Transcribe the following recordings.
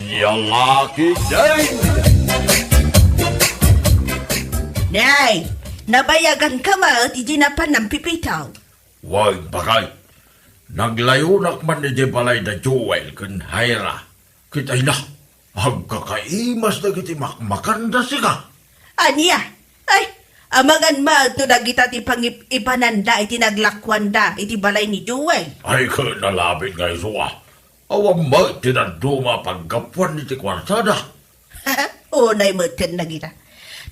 Yalaki day! Nay, nabayagan ka ba at idinapan ng pipitaw? Wag bakay. Naglayunak man ni balay da Joel kun Hayra. Kitay na. Ang kakaimas na kiti makmakanda siya. Aniya? Ay, amagan ma ito na kita ti pangipananda iti naglakwanda iti balay ni Joel. Ay ka nalabit nga isuwa. Awang ma tinaduma paggapuan ni ti kwartada. Unay mo na kita.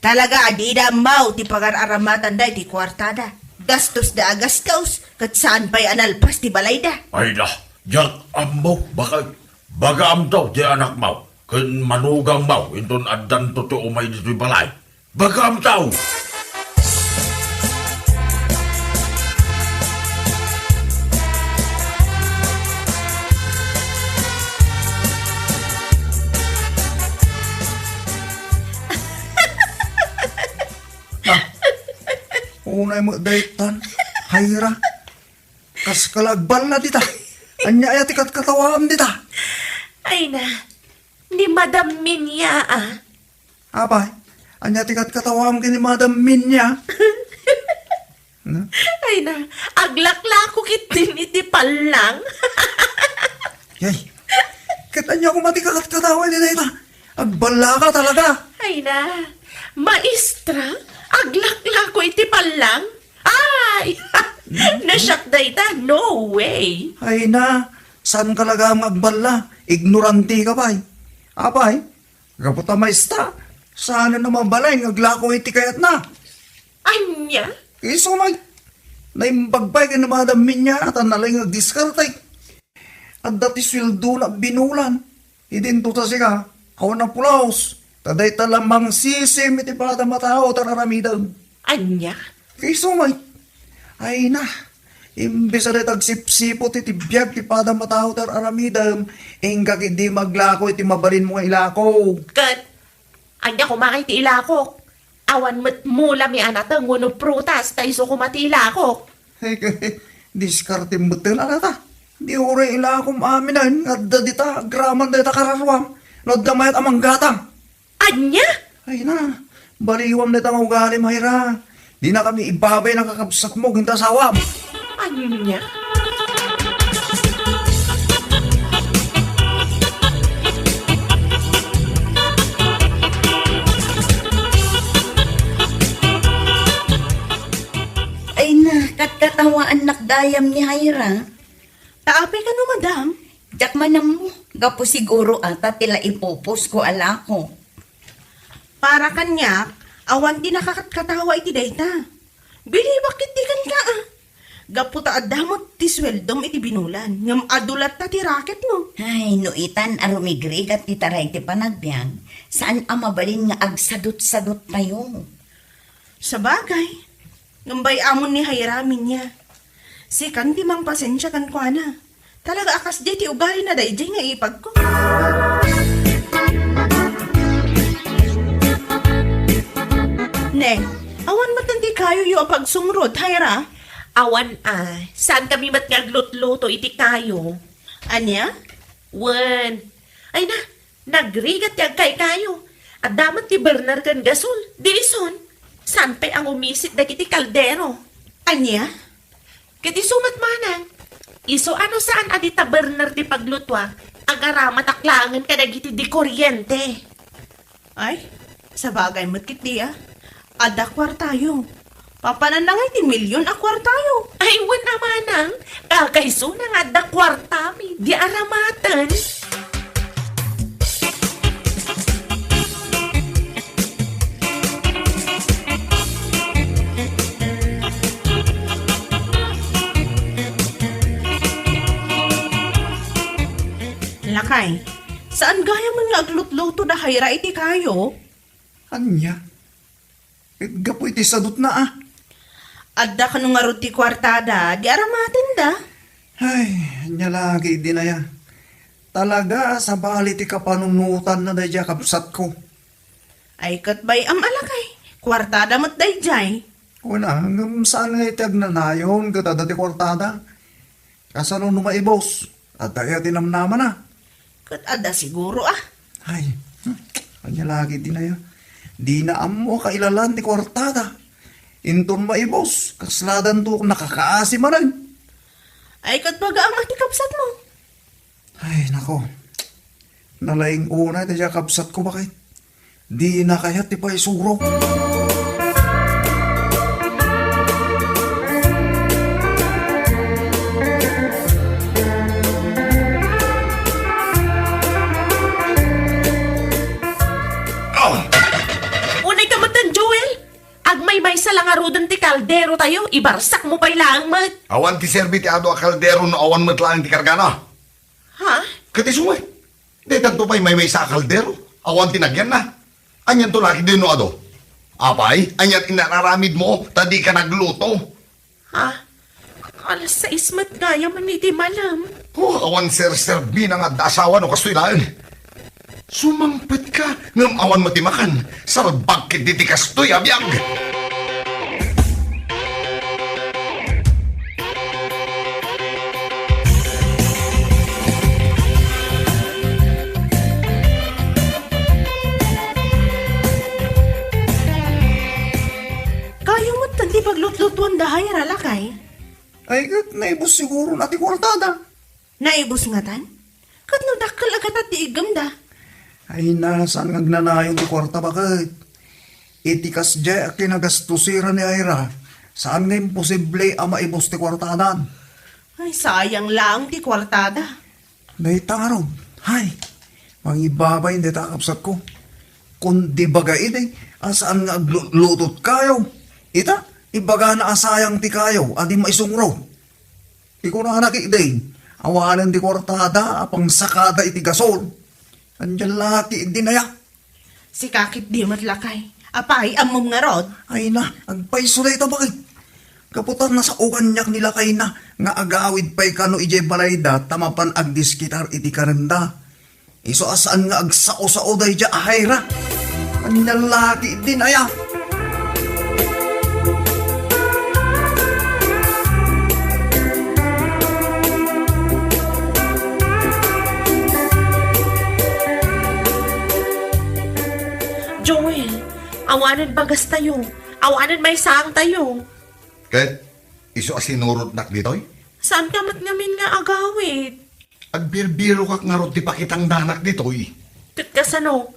Talaga, di na mau ti pag-araramatan da iti kwartada. Gastos da agastos, kat saan pa'y analpas ti balay da. Ay na, jak amaw bakay. Bagaam daw ti anak maw. Kun manugang maw, inton addan totoo may dito balay. Bagaam daw! Unay mo daytan, Hayra. Kas kalagbal na dita. Anya ay atikat katawam dita. Ay na, ni Madam Minya Abay, anya atikat katawam kini Madam Minya. Ay na, aglakla ko kitin iti palang. Yay, anya ko matikakat katawam ni dita. Agbala ka talaga. Ay na, maestra, aglakla ko iti palang. Ay, nasyak dayta, no way. Ay na, saan ka laga magbala? Ignoranti ka ba'y? Abay, kaputa maista. Saan na naman balay, ngaglako iti kayat na. Anya? Iso may, naimbagbay ka na madamin niya at analay ngagdiskartay. At dati sweldo na binulan. Idinto ta siya, awan na pulaos. Taday talamang sisim iti pada matao tararamidam. Anya? Iso may, ay na. Imbes na tagsipsipot iti biyag ti pada matao tararamidam. Ingkak hindi maglako iti mabalin mo nga ilako. Kat, anya kumakay ti ilakok. Awan mo't mula mi anata nguno prutas ta iso kumati ilakok. Hey, diskarte mo ito na nata. Di ure ilakom aminan. Adda dita, graman dita kararwam. Nadamayat amang gatang. Anya? Ay na, baliwam na itang ugali, Mayra. Di na kami ibabay ng kakabsak mo, ginta sawam. Anya? Ay na, katkatawaan nakdayam ni Hayra. Taapay ka no, madam? Jak manam mo, gapo siguro ata tila ipupos ko alako. Para kanya, awan di nakakatawa iti dayta. Bili bakit di kan ka Gapo ta adamot ti sweldom iti binulan. Ngam adulat ta ti raket mo. Ay, nuitan arumigrig at titaray ti panagbiag. Saan ang mabalin nga agsadot-sadot tayo? Sa bagay, ngambay amon ni hayramin niya. Si kan di mang pasensya kan kwa na. Talaga akas di ti ugali na dayjay nga ipag ko. Neng, awan matandi kayo yung pagsumrod, hayra? Awan saan kami mat ngaglut-luto iti kayo? Anya? Wan. Ay na, nagrigat yung kay kayo. At damat ti Bernard kan gasol. Dison, saan pa ang umisit na kiti kaldero? Anya? Kiti sumat manang. Iso ano saan adita Bernard di paglutwa? Agara mataklangan ka na giti di kuryente. Ay, sa bagay mo't kiti Ada kwartayo. Papananangay ti milyon a kwartayo. Ay, wan namanang. Kakaiso na nga da kwartami. Di aramatan. Lakay, saan gaya man nga aglut-luto na hayra iti kayo? Anya? Gapo iti sadot na Adda ka nung ti kwartada, di aramatin da. Ay, anya lagi di na ya. Talaga, sa bali ti kapanunutan na dadya kapsat ko. Ay katbay am alakay, kwartada mo't dayjay. Una, hanggang saan nga itag na nayon, katada ti kwartada. Kasano numaibos, at daya tinamnaman na. Kat ada siguro Ay, kanya lagi din na yan. Di na amo kailalan ti kwartada. Inton maibos, kasladan to nakakaasi maran. Ay, kat baga ang matikapsat mo. Ay, nako. Nalaing una ti siya kapsat ko bakit? Di na kaya ti pa isuro. Unay ka matan, Joel. Agmay-may sa langarudan ti kaldero tayo, ibarsak mo pa ilang mat. Awan ti serbi ti ado a kaldero no awan matlaan ti kargana. Ha? Kati sumay. Di tanto pa'y may sa kaldero. Awan tinagyan na. Anyan to laki din no ado. Apay, anyan inararamid mo, tadi ka nagluto. Ha? Alas 6 mat gaya man iti malam. Awan serbi na nga asawa no kastoy Sumangpet ka, ngam awan matimakan. Salbag kit di ti kastoy abiyag. Kayo mo't tanti paglutlutuan dahay ralakay. Ay, kat naibos siguro na ti kwartada. Naibos nga tan? Kat no dakal agad at tiigam da. Ay na, saan nga gnanayon ti kwarta bakit? Itikas dya kinagastusira ni Ira. Saan nga imposible ang maibos ti kwartadan? Ay, sayang lang ti kwartada. Naitarod. Hay, mangibabay hindi takapsat ko. Kundi bagay ide, asaan nga aglutot kayo? Ita, ibaga na asayang ti kayo, adi maisungro. Iko na nakikday, awanan ti kwartada, apang sakada iti gasol. Andiyan laki, hindi na ya. Si kakit di matlakay. Apay, amom nga rod. Ay na, agpaisulay ta bakit? Kaputan na sa ukanyak nila kay na, nga agawid pa'y kano ije balayda, tamapan agdiskitar iti karenda. Iso asaan nga agsao-sao day dya ahayra. Andiyan laki, hindi na ya. Joel, awanan bagas tayo. Awanan may saang tayo. Ket, iso asinurot nak ditoy? Saan ka mat ngamin nga agawid? Agbirbiro kak nga rod ti pakitang danak ditoy. Kat kasano?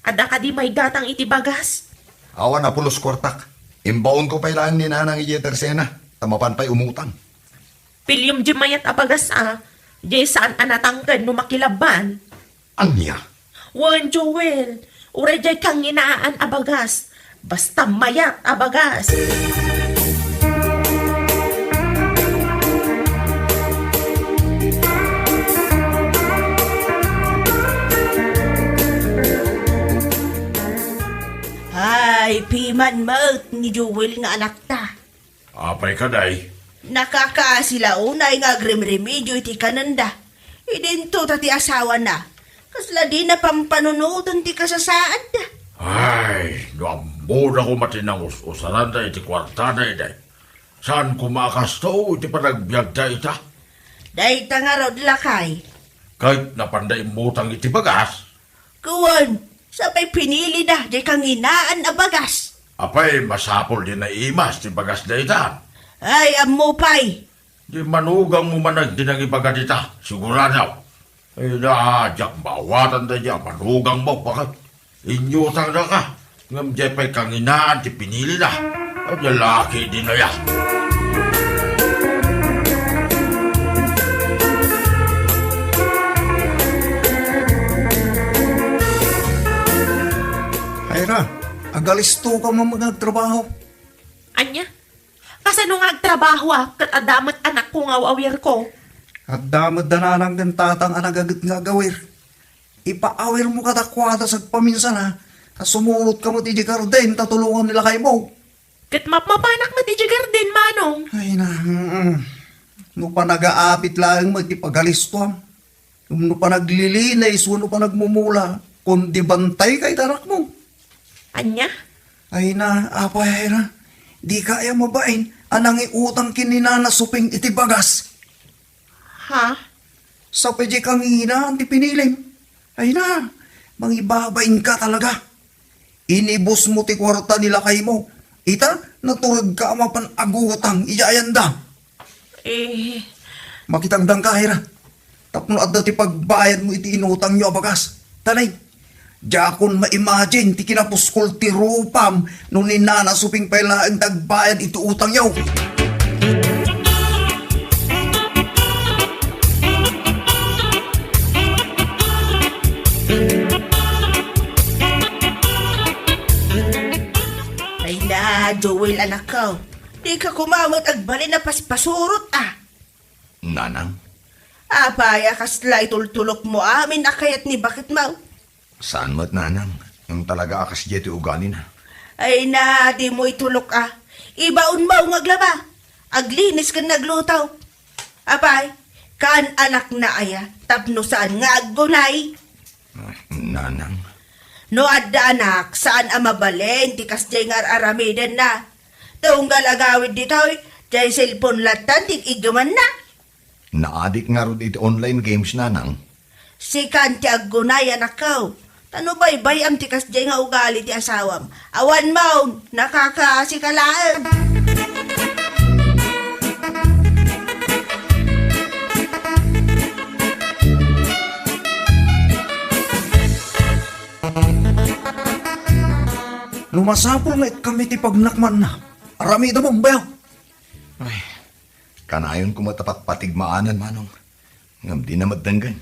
Ada ka di may gatang iti bagas? Awan na pulos kwartak. Imbaon ko pailaan ni nanang iyetersena. Tamapan pa'y umutang. Pilyum di mayat abagas Di saan anatangkan no makilaban? Anya? Wan, Joel. Uray jay kang inaan abagas. Basta mayat abagas. Ay, piman maut ni Joel nga anak ta. Apay ka, day. Nakakasila unay nga agrimremedyo iti kananda. Idento tati asawa na. Kasla di na pampanunutan ti kasasaad da. Ay, nuambod ako matinangus usaran da iti kwartada day. Saan kumakasto iti panagbiag da ita? Day nga rod lakay. Kahit napanday mutang iti bagas. Kuwan, sabay pinili da, di kang inaan a bagas. Apay, masapol din na imas ti bagas da ita. Ay, amo pay. Di manugang mo manag din ang ibaga dita, siguranaw. Ay, naadyak bawatan da dya, manugang mo, bakit? Inyutang na ka. Ngam dya pa'y kanginaan, ti pinili na. Ay, lalaki din na yan. Ira, agalisto ka mo magtrabaho. Anya? Kasano nga agtrabaho kat adamat anak ko nga awir ko. At damod na lang ng tatang anagagat nga gawir. Ipaawir mo katakwada sa paminsan ha. Sumulot ka mo ti Garden, tatulungan nila kay mo. Kat mapapanak mo ti Garden, manong. Ay na, no pa nag-aapit lang magipagalisto. No pa naglilinay, no pa nagmumula. Kundi bantay kay tarak mo. Anya? Ay na, apay na. Di kaya mabain, anang iutang kinina na suping itibagas. Ha? Sa pedye kang ina, di pinilim. Ay na, Mangibabain ka talaga. Inibos mo ti kwarta nila kay mo. Ita, naturag ka mapan agutang iyayanda. Eh, Makitangdang ka, Hira. Tapno at ti pagbayad mo iti inutang nyo abagas. Tanay, Jakon ma-imagine ti kinapuskol ti rupam nung ninanasuping pala ang tagbayad ito utang nyo. Ay na, Joel anak ko. Di ka kumamot ag bali na paspasurot ah. Nanang, Apaya kasla itultulok mo amin akayat ni bakit mau. saan mo't nanang? Yung talaga akas jeti ugali na. Ay na, di mo itulok ah. Ibaon mo ngaglaba. Aglinis ka naglutaw. Apay, kaan anak na aya, tapno saan nga aggunay. Nanang, No adda anak, saan amabalen, tikas jay nga aramiden na. Tunggal agawid dito, jay cellphone latan, tik igaman na. naadik nga ro iti online games nanang. Si kanti aggunay anak ko. Tano bay am tikas jay nga ugali ti asawam. Awan maun, nakakaasikalaan. Lumasapol nga kami ti pagnakman na. Arami ito mong bayaw. Ay, kanayon ko matapat patigmaanan manong. Ngam di na madanggan.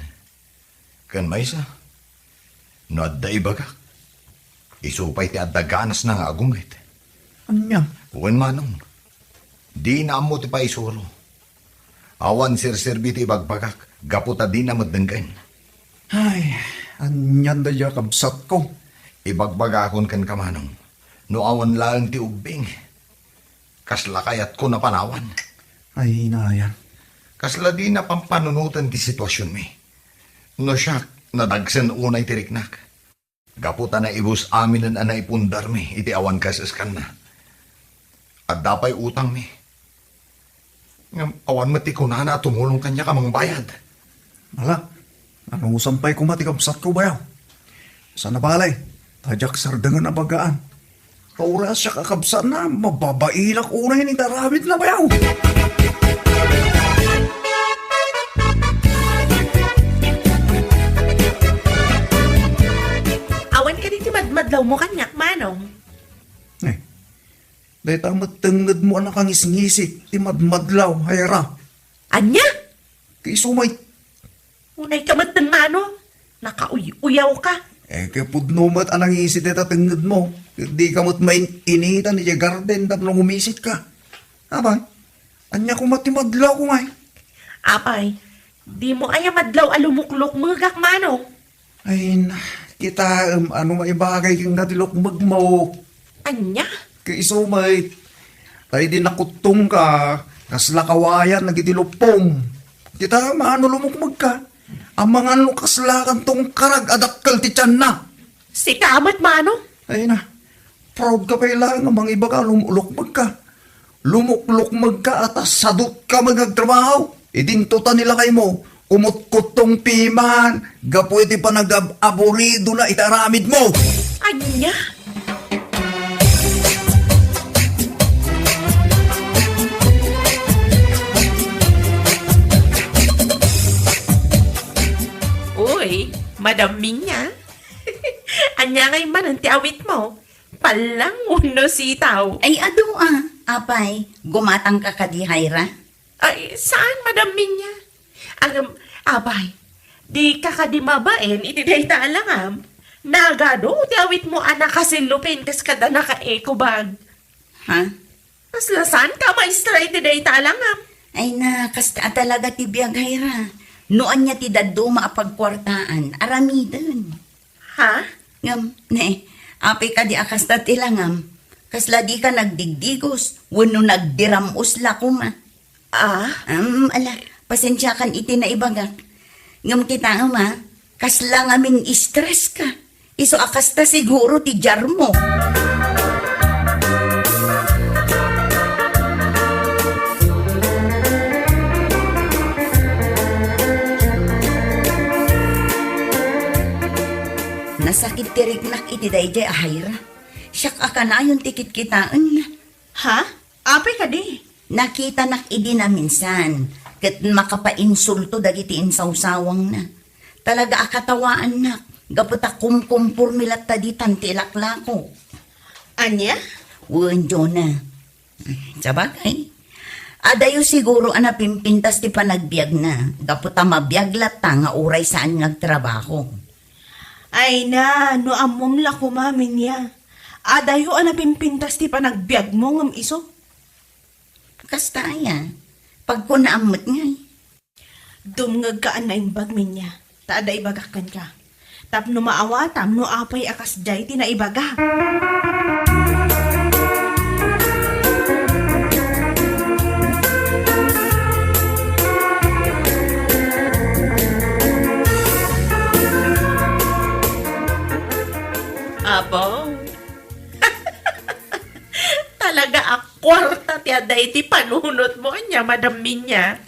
Kan may isa. No adda ibaga. Isupay ti adda ganas na nga agungit. Anya? Uwan manong. Di na amo ti pa isuro. Awan sir-serbi ti ibagbagak. Gaputa di na madanggan. Ay, anyan da ya kabsat ko. Ibagbagakon kan kamanong. No awan lang ti ubing. Kasla kayat ko na panawan. Ay, nayan. Kasla di na pampanunutan ti sitwasyon mi. No siya, nadagsan unay tiriknak. Gaputa na ibus amin na naipundar mi, iti awan kasaskan na. At dapay utang mi. Ngam awan mati ko na tumulong kanya kamang bayad. Mala, anong usampay ko mati kabsat ko bayaw? Sana balay, tajak sardangan na bagaan. Kauras siya kakabsat na, mababailak unay ni taramit na bayaw. awan ka dito madmadlaw mo kanyak, manong. Eh, dahil tamat tangad mo anak ang isngisik, ti madmadlaw, hayra. Anya? Kay sumay, Unay ka matang mano. Nakauyaw ka. pudnumat anang isit ita tangad mo. Di ka mo't main initan ni garden tapos nung umisit ka. Abay, anya ko matimadlaw ko ngay. Apay, di mo aya madlaw alumuklok magak, manong. Ay, kita, ano maibagay kang natilok magmaw. Anya? Kay sumay, tayo din nakutong ka, kasla kawayan, nagitilupong. Kita, maano lumukmag ka. Ang mga lukaslakan tong karag adakkel ti tiyan na. Si kamat, manong. Ay na, proud ka pa ilang ng mga iba ka, lumulukmag ka. Lumuklukmag ka at sadot ka magagtrabaho. Idintutan nila kay mo, umutkutong piman, gapwede pa nag-aborido na itaramid mo. Anya? Uy, Madam Minya. Anya ngay man ang tiawit mo. Palang uno sitaw. Ay, ado apay, gumatang ka kadi hayra. Ay, saan, Madam Minya? Abay, di ka kadimabaen, itiday talangam. Nagado, tiawit mo anak kasilupin kas kada naka-eco bag. Ha? Kas lasan ka maestra itiday talangam. Ay na, kasta talaga ti biyag hayra. Noan niya ti daddo maapagkwartaan, aramidan. Ha? Ngam, ne, apay ka di akasta tilangam. Kasla di ka nagdigdigos, wano nagdiram usla kuma. Ah? Ala, pasensya kan iti na ibagak. Ngam kita ama, kasla ngamin stress ka. Iso akasta siguro ti jar mo. Nasakit tirignak iti dayjay ahayra. Siyak aka na yung tikit kitaan na. Ha? Apay ka di. Nakita nak idi na minsan. Kat makapainsulto dagiti insawsawang na. Talaga akatawaan na. Gaputa kumkumpur milat taditan tilaklako. Anya? Wen Jonah. Sabagay. Adayo siguro ana pimpintas ti panagbiag na. Gaputa mabiyaglat ta nga uray saan nagtrabaho. Ay na, no amom la kumamin niya. Adayo ana pimpintas ti panagbiag mo ngam iso. Kasta ya. Pag kunaamot nga. Dumngag ka na imbag min niya. Taada ibagakan ka. Tapno maawatam no apay akas jay ti na ibaga. Abo. Talaga akwarta ti aday ti panunot mo niya, Madam Minya.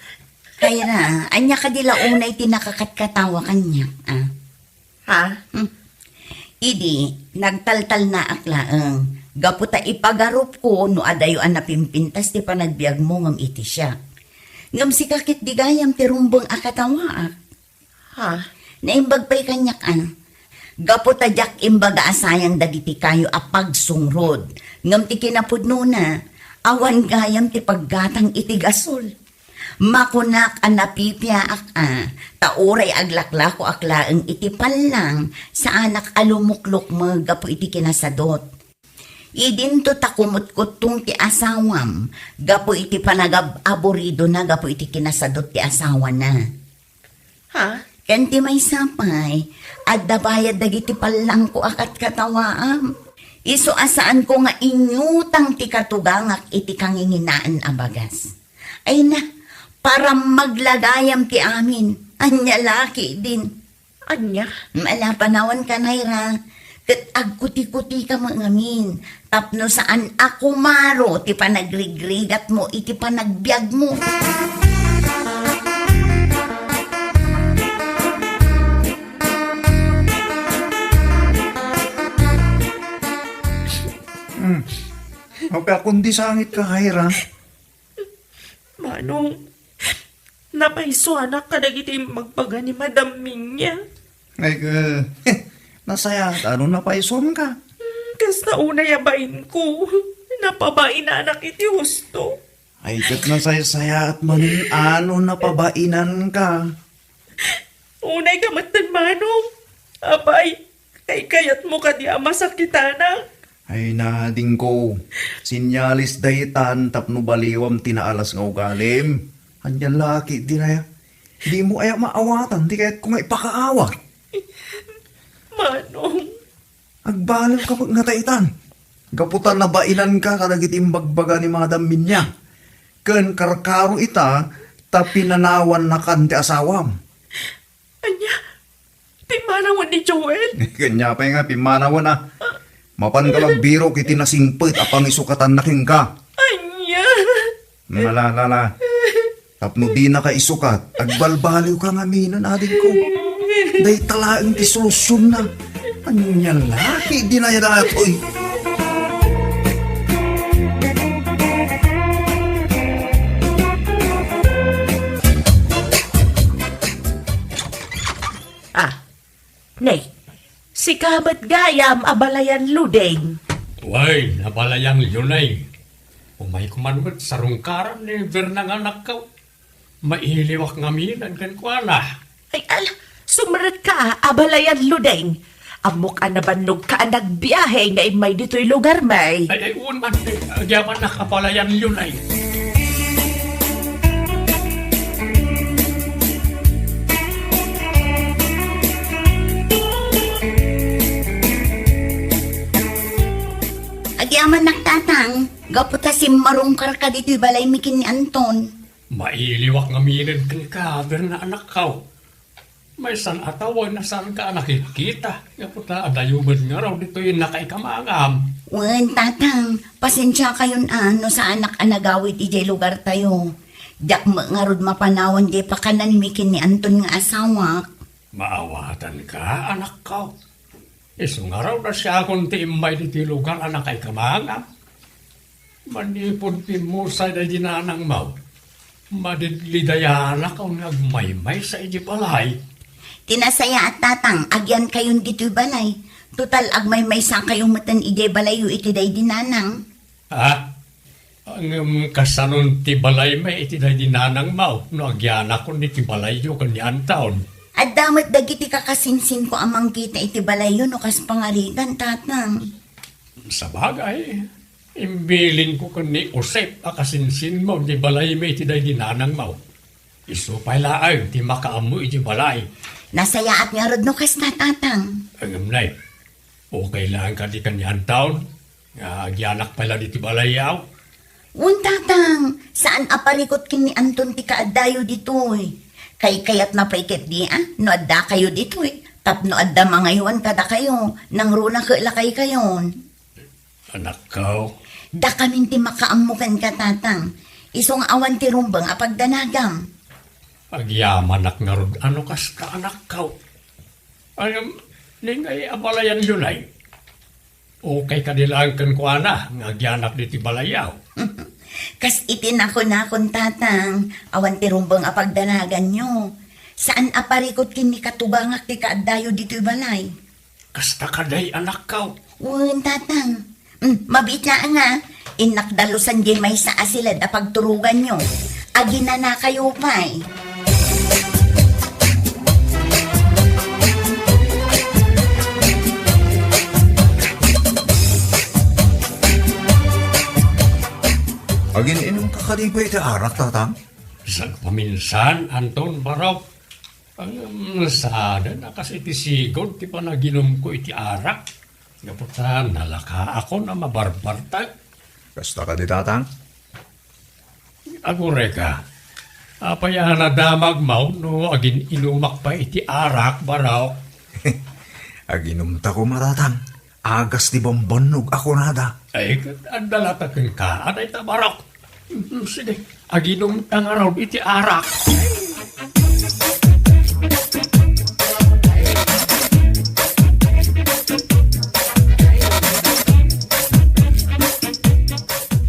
Kaya na, anya ka dila unay ti nakakatkatawa kanya. Ah. Ha? Idi, nagtaltal na aklaang. Gaputa ipagarup ko no adayo an napimpintas ti panagbiag mo ngam iti siya. Ngam si kakit di gayam ti rumbong akatawa. Ha? Naimbag pa'y kanyak Gaputa jak imbaga asayang dagiti kayo apagsungrod. Ngam ti kinapudno na, awan gayam ti paggatang iti gasol. Makunak ang napipiaak tauray aglaklako aklaang iti palang sa anak alumuklok magapo iti kinasadot. Idinto takumot-kutong ti asawam, gapo iti panagab-aborido na gapo iti kinasadot ti asawa na. Ha? Kanti may sapay, at dabayad dagiti palang ko akat katawaam. Iso asaan ko nga inyutang ti katugangak iti kanginginaan abagas. Ay na, para maglagayam ti amin, anya laki din. Anya? Malapanawan ka nayra, kat agkuti-kuti ka mangamin, tapno saan ako maro ti panagrigrigat mo iti panagbiag mo. Okay, kundi sangit ka, Hayra. Manong, napaiso anak ka dagiti magpaga ni Madam Minya. Ay, nasaya, ano na paison ka? Kas na una yabain ko, napabain na anak iti husto. Ay, kat nasaya at maning ano na pabainan ka. Unay kamatan Manong, abay, kay kayat mo ka di masakit anak. Ay, nading ko. Sinyalis dahitan tapno baliwam tinaalas nga ugalim. Anyan laki, di na ya. Di mo ay maawatan, di kaya't kung ipakaawat. Manong, Agbalal ka pag nataitan. Gaputan na bainan ka kadagiting bagbaga ni Madam Minya. Ken karkaro ita, tapinanawan na kanti asawam. anya, pimanawan ni Joel. Kanya pa nga, pimanawan na. Mapan ka lang biro kiti nasingpit apang isukatan na king ka. Anya, Nalalala. Tapno di na ka isukat, agbalbaliw ka nga minan ading ko. Day talaang ti solusyon na. Anya laki, di na yan atoy. Nay, si Kabat Gayam abalayan ludeng. Way, nabalayang yunay. Umay kumanwat sa rungkaran ni Bernang anak ka. Mailiwak ngaminan kan kuala. Ay ala, sumarat ka, abalayan ludeng. Amok anabanog ka nagbiyahe nga imay dito'y lugar may. Ay, unman, agyaman nakapalayan yunay. Agyaman nagtatang, gaputa si marungkar ka dito'y balay mikin ni Anton. Mailiwak ngaminan kan ka, Bernang anak ka. May san atawan na saan ka nakikita. Kaputa, adayuman nga raw dito yung nakaikamangam. Wen, tatang, pasensya kayon no sa anak anagawit ijay lugar tayo. Dak nga rod mapanawan di pa kanan mikin ni Anton nga asawa. Maawatan ka, anak ka. Isang araw na siya akong tiimbay diti lugar anak kay kamanga. Manipon pimusay na dinanang mau. Madidlidayana ka nagmaymay sa ijibalay. Tinasaya at tatang, agyan kayon dito'y balay. Total, agmay may sa kayong matan ijay balayo itiday dinanang. Ha? Ang kasanon ti balay may itiday dinanang mau. No agyan ako ni ti balay yu kanyan taon. At damat dagiti kakasinsin ko amang kita iti balayo no kas pangarigan, tatang. Sa bagay, imbilin ko ni Usep akasinsin mo ti balay may itiday dinanang mau. Iso pa'y laang ti makaamu iti balay. Nasaya at nga rod no kas tatang. Ang amnay, okay lang ka di kanyan taon. Agyanak pala di ti balayaw. Un tatang, saan aparikot kini Anton ti kaadayo ditoy? Kayat na paikit di no adda kayo ditoy. Tapno adda mangayuan kada kayo, nang runa lakay kayon. Anak ko, Da kamin ti makaamukan ka tatang. Isong awan ti rumbang apagdanagam. agyaman ak nga rod, ano kas ka anak ko? Ayam, ningay abalayan yun ay. Okay ka nilang kan ko ana, nga agyanak di ti balayaw. Kas itinako na akong tatang, awan ti rumbang apagdanagan nyo. Saan aparikot kini katubangak ti kaadayo dito'y balay? Kasta ka day anak ko. Un tatang, mabit na nga. Inakdalusan di may sa asilad apagturugan nyo. Agina na kayo pa'y. Agin inom kakalipay iti arak, tatang. Isang paminsan, Anton Barok. Ang sada na kasi iti sigod, ti panaginom ko iti arak. Ngaputa, nalaka ako na mabarbartag. Kasta ka di, tatang? Agure ka. Apaya na damag mau, no agin inumak pa iti arak, Barok. Aginumta ko matatang. Agas di bambanog ako nada. Ay, ang dalatakin ka, anay ta, Barok. Sige, aginom ang araw iti arak.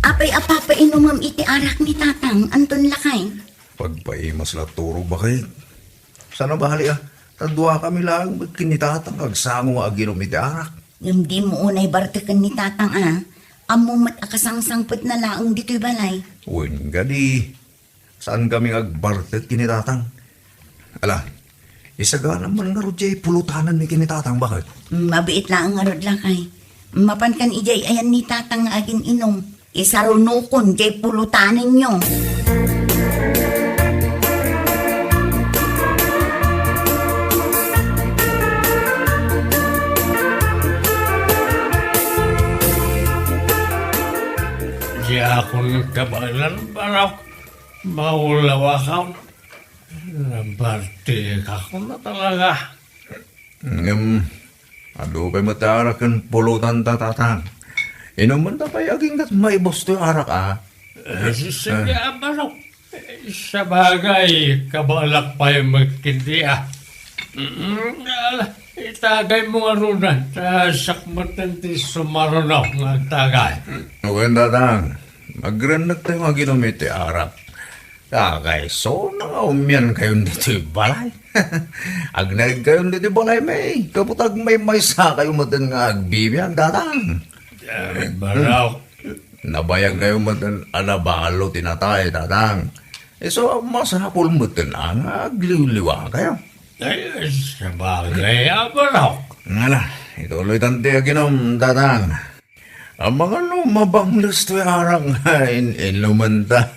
Apay apapa inumam iti arak ni tatang, Anton Lakay. Pagpaimas la turo ba kayo? Sana bahali Tadwa kami lang magkinitatang agsango nga aginom iti arak. Yung di mo unay bartikan ni tatang amumat akasangsangpot na laong dito'y balay. Uwin gadi. Saan kami agbartet kinitatang? Ala, isaga naman nga rodjay pulutanan ni kinitatang bakit? Mabiit lang ang arod Lakay. Mapan kan ijay ayan ni tatang nga aging inom. Isarunukon jay pulutanin nyo. Di akong kabalan, Barok. Maulawa ka. Nabarte ka ko na talaga. Ado pa'y matarak kan pulutan tatatang. Inuman na pa'y aging kat may bosto yung arak Sige, Barok. Sa bagay, kabalak pa yung magkindi Itagay mo nga runan. Sakmatan ti sumarunaw nga tagay. Okay, tatang. Magranag tayo nga ginamit yung arak. Tagay, so nangaumyan kayo dito yung balay. Agnag kayo dito yung balay, may. Kaputag may sa kayo matan nga agbibiyang, tatang. Barok. Nabayag kayo matan alabalo tinatay, tatang. So, masapol matan ang agliw-liwa kayo. Ay, sa bagay, Barok. Ngala, ituloy tante ginom, tatang. Ang mga lumabang listo yung arang inumanta.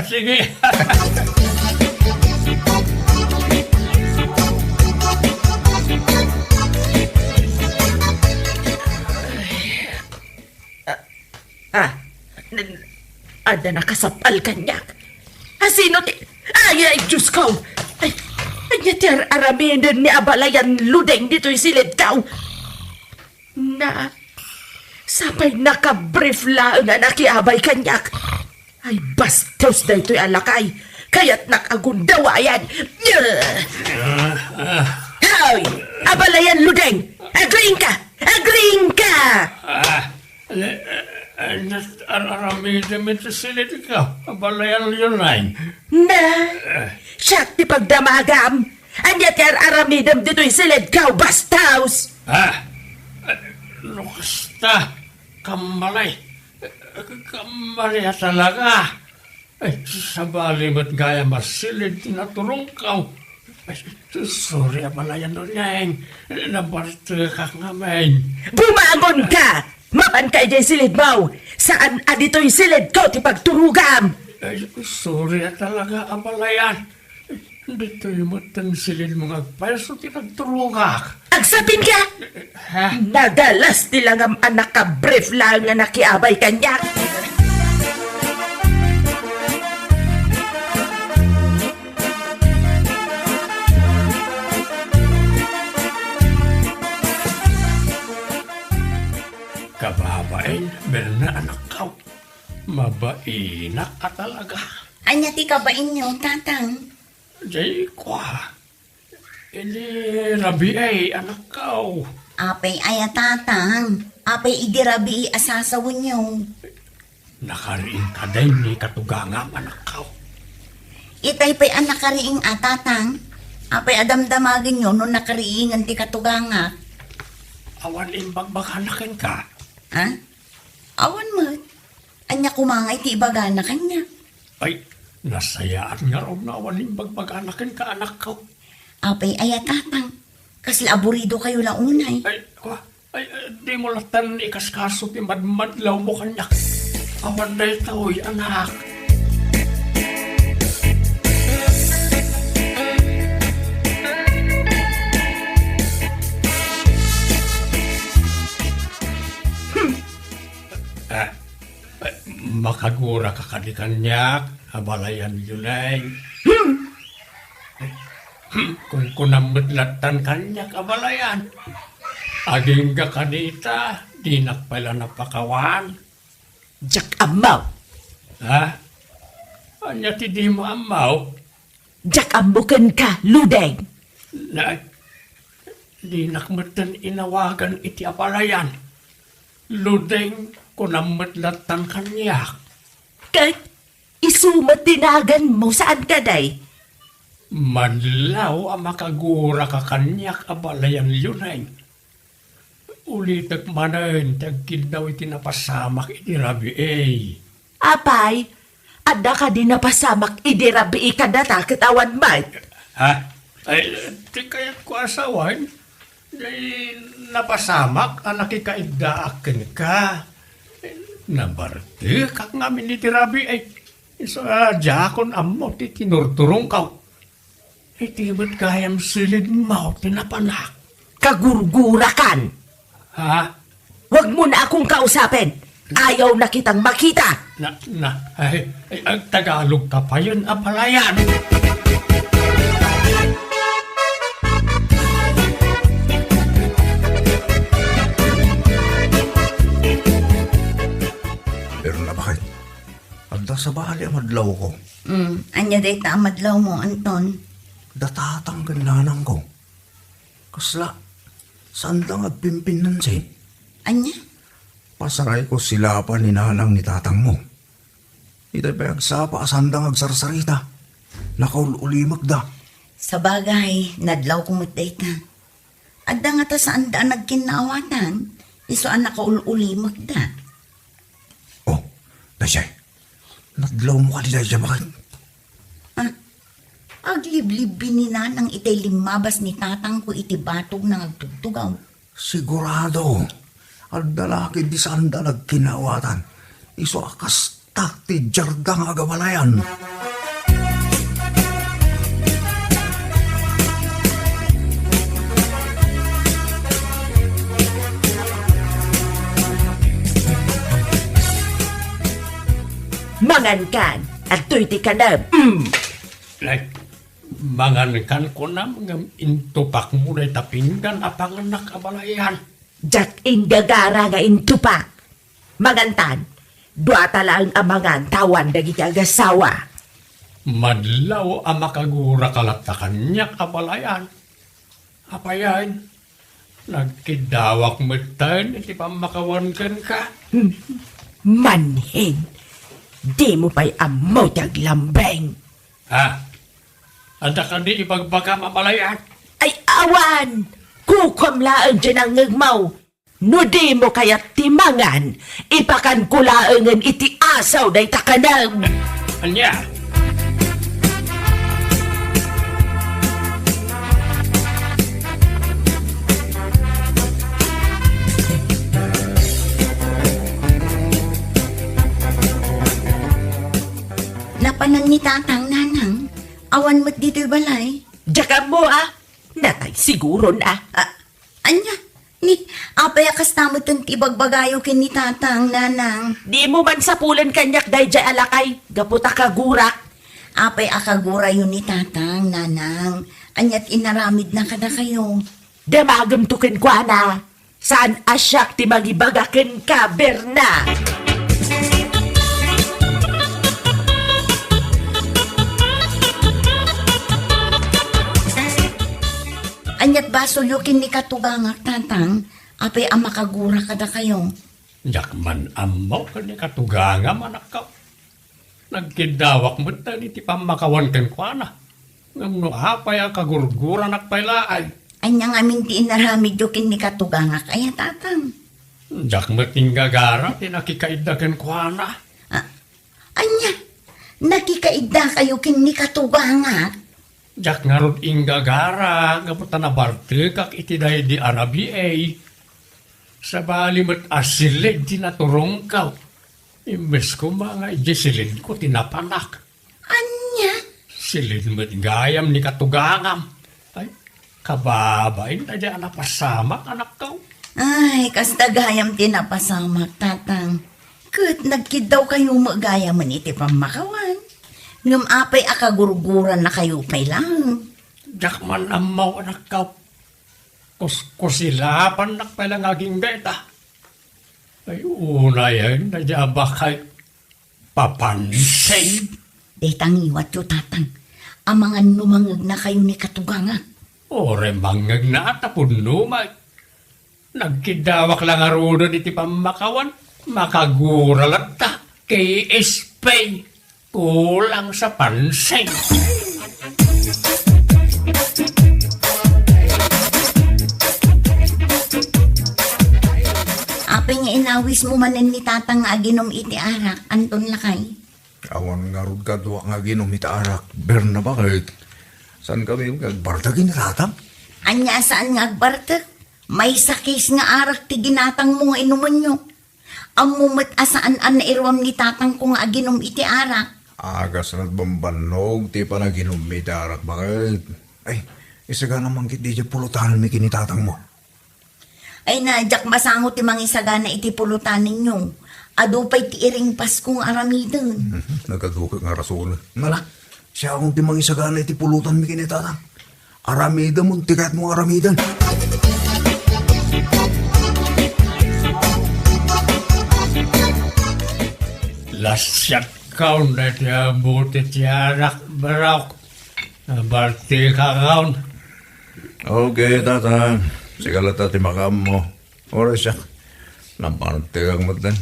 Sige. Ada nakasapal kanyak. Sino ti? Ay, Diyos ko! Ay, anya araminan ni abalayan ludeng dito'y silid ka. Na, sapay nakabrief lang na nakiabay kanyak. Ay, bastos na ito'y alakay. Kaya't nakagundawayan. Hoy! Abalayan Ludeng! Agreeing ka! Agreeing ka! Aramidamin sa silid ka. Abalayan yun ay. Na! Siyak ti pagdamagam! Anyat kar aramidam dito'y silid ka, bastaus! Lukasta. Kamalay. Kamalay talaga. Ay, sabali ba't gaya masilid tinatulong ka? Ay, sorry, abalayan nun yan. Nabarto ka ngamin. Bumangon ka! Mapan ka dyan silid mo! Saan adito'y silid ko ti pagturugam? Ay, sorry talaga, abalayan. Dito'y matang silid mga pwesto tinagturungak. Agsapin ka! Ha? Nagalas nilang ang anak ka brief lang nga nakiabay kanya. Kababain, berna anak kau. Mabainak ka talaga. Anya ti kabain niyo, tatang. Jay kwa. Ini rabi ay anak kau. Apay aya tatang. Apay idirabi asasawon niyo. Nakariin ka din ni katugangam anak kau. Itay pa'y anak kariing atatang. Apay adamdamagin niyo no nakariingan ti katuganga. Awan imbagbaganakin ka. Ha? Awan mo. Anya kumangay ti ibagana kanya. Ay, nasayaan nga ron na awan imbagbaganakin ka anak kau. Apay aya tatang. Kasi aburido kayo lang unay. Ay, di mo latan ikaskaso ti madmadlaw mo kanyak. Awan na ito'y anak. Makagura ka kanikanyak, abalayan yun ay. Kung kunamudlatan kanyak, abalayan. Aging ka kanita, di nakpala napakawan. Jak amaw! Ha? Anya ti di mo amaw? Jak amukan ka, Ludeng! Na, di nakmatan inawagan iti abalayan. Ludeng, kunamudlatan kanyak. Kay, isumat tinagan mo saan ka day? Madlaw ang makagura ka kanyak abalayan yun ay. Ulitak manan, tagkid daw iti napasamak iti rabi ay. Apay, ada ka din napasamak idirabi ka data kitawan may. Ha? Ay, di kaya't ko asawan. Ay, napasamak, anak ikaidaakin ka. Nabarte, kak ngamin iti rabi ay. So, jakon amo, ti tinurturong ka. Iti ba't kayam silid mo, tinapanak. Kagurgurakan! Ha? Huwag mo na akong kausapin! Ayaw na kitang makita! Ay, ang Tagalog ka pa yun, apalayan. Pero na bakit? Agda sa bali ang madlaw ko. Anya day ta madlaw mo, Anton. Datatang gananang ko. Kasla, saan lang agpimpinan si? Anya? Pasaray ko sila pa ni nanang ni tatang mo. Itay pa agsapa asandang agsarsarita. Nakaululimag da. Sa bagay, nadlaw kumutay ka. Adda nga ta saan da nagkinawatan. Iso anak ka ululi magda. Oh, Daisy. Nadlaw mo ka ni Daisy bakit? Agliblib ni nanang itay limabas ni tatang ko iti batog ng agtugtugaw. Sigurado. Ang dalaki di saan da nagkinawatan. Iso akas takti jardang agawalayan. Mangankan at tuyti ka na. Like, mangankan ko na mga intupak mo na tapinggan apanganak abalayan. Jak indagara nga intupak. Magantan, duata lang ang mga tawan dagiti agasawa. Madlaw ang makagura kalatakan niya abalayan. Apayan, nagkidawak mo tayo, hindi pa makawankan ka. Manhin, di mo pa'y amaw taglambeng. Ha? Anda ka di ipagbaka mamalayan? Ay awan, kukamlaan dyan ang ngagmaw. No di mo kaya timangan, ipakan kulaangan iti asaw day takanang. Anya? Napanan ni tatang nanang, awan mo't dito'y balay. Diyakan mo natay siguro na. Anya, ni apay akas tamot ang tibagbagayo kin ni tatang nanang. Di mo man sapulan kanyak day dya alakay, gaputa ka gurak. Apay akagura yun ni tatang nanang. Anyat inaramid na kada kayo. Damagam tukin kwa na. Saan asyak ti magibagakin ka, Berna? Anyat ba suyukin ni katugangak tatang? Apay ang makagura kada kayo. Yakman amaw ka ni katuganga manak ka. Nagkidawak mo tayo iti pamakawankan kwa na. Ngam no hapay ang kagurguran at pailaay. Anyang amin ti inaramid yukin ni katugangak. Ay, tatang. Yakmat ning gagara, tinakikaidagan kwa na. Anya, nakikaida kayo kin ni katugangak. Jak nga ron inggagara, gaputa na barte kak iti dahi di Arabi Sa bali mo't asilid tinaturong ka. Imbes ko mga ijisilid ko tinapanak. Anya, Silid mo't gayam ni katugangam. Ay, kababain na dyan napasamak anak ka. ay, kastagayam tinapasamak tatang. Kat nagkidaw kayo magayaman iti pamakawan. Ngam apay akagurguran na kayo pay lang. Jak man amaw anak ka. Kusilapan nak palang aging beta. Ay, una yan, nadya ba kay papansin? Detang iwat yo tatang. Amangan numangag na kayo ni katugangak. Ore mangag na tapon lumay. Nagkidawak lang aruno iti pamakawan. Makaguralat ta kay Espay. Kulang sa pansin. Apay nga inawis mo manan ni tatang nga aginom iti arak. Anton lakay. Awan nga rod ka doon nga ginumita arak. Berna ba kahit? Saan kami bartagin ni tatang? Anya saan nga agbartek? May sakis nga arak ti ginatang mo nga inuman nyo. Ang mumat asaan an nairwam ni tatang ko nga aginom iti arak. Agas na't bambanog, ti pa na ginumita arak. Bakit? Ay, isa ka naman kit di dyan pulutan mi kinitatang mo. Ay na, jak masangot ti mangisaga na iti pulutan ninyo. Adupay ti iring Paskong aramidon. Nagkaduka nga rason. Ngala, siya akong timang isagana iti pulutan mi kinitatang. Aramidan mo, tikat mo aramidan. Lasyat kaun na tiya buti tiyarak barak. Barti ka kaun. Okay, tatang. Sigala tati makam mo. Oras siya. Namparte kang matan.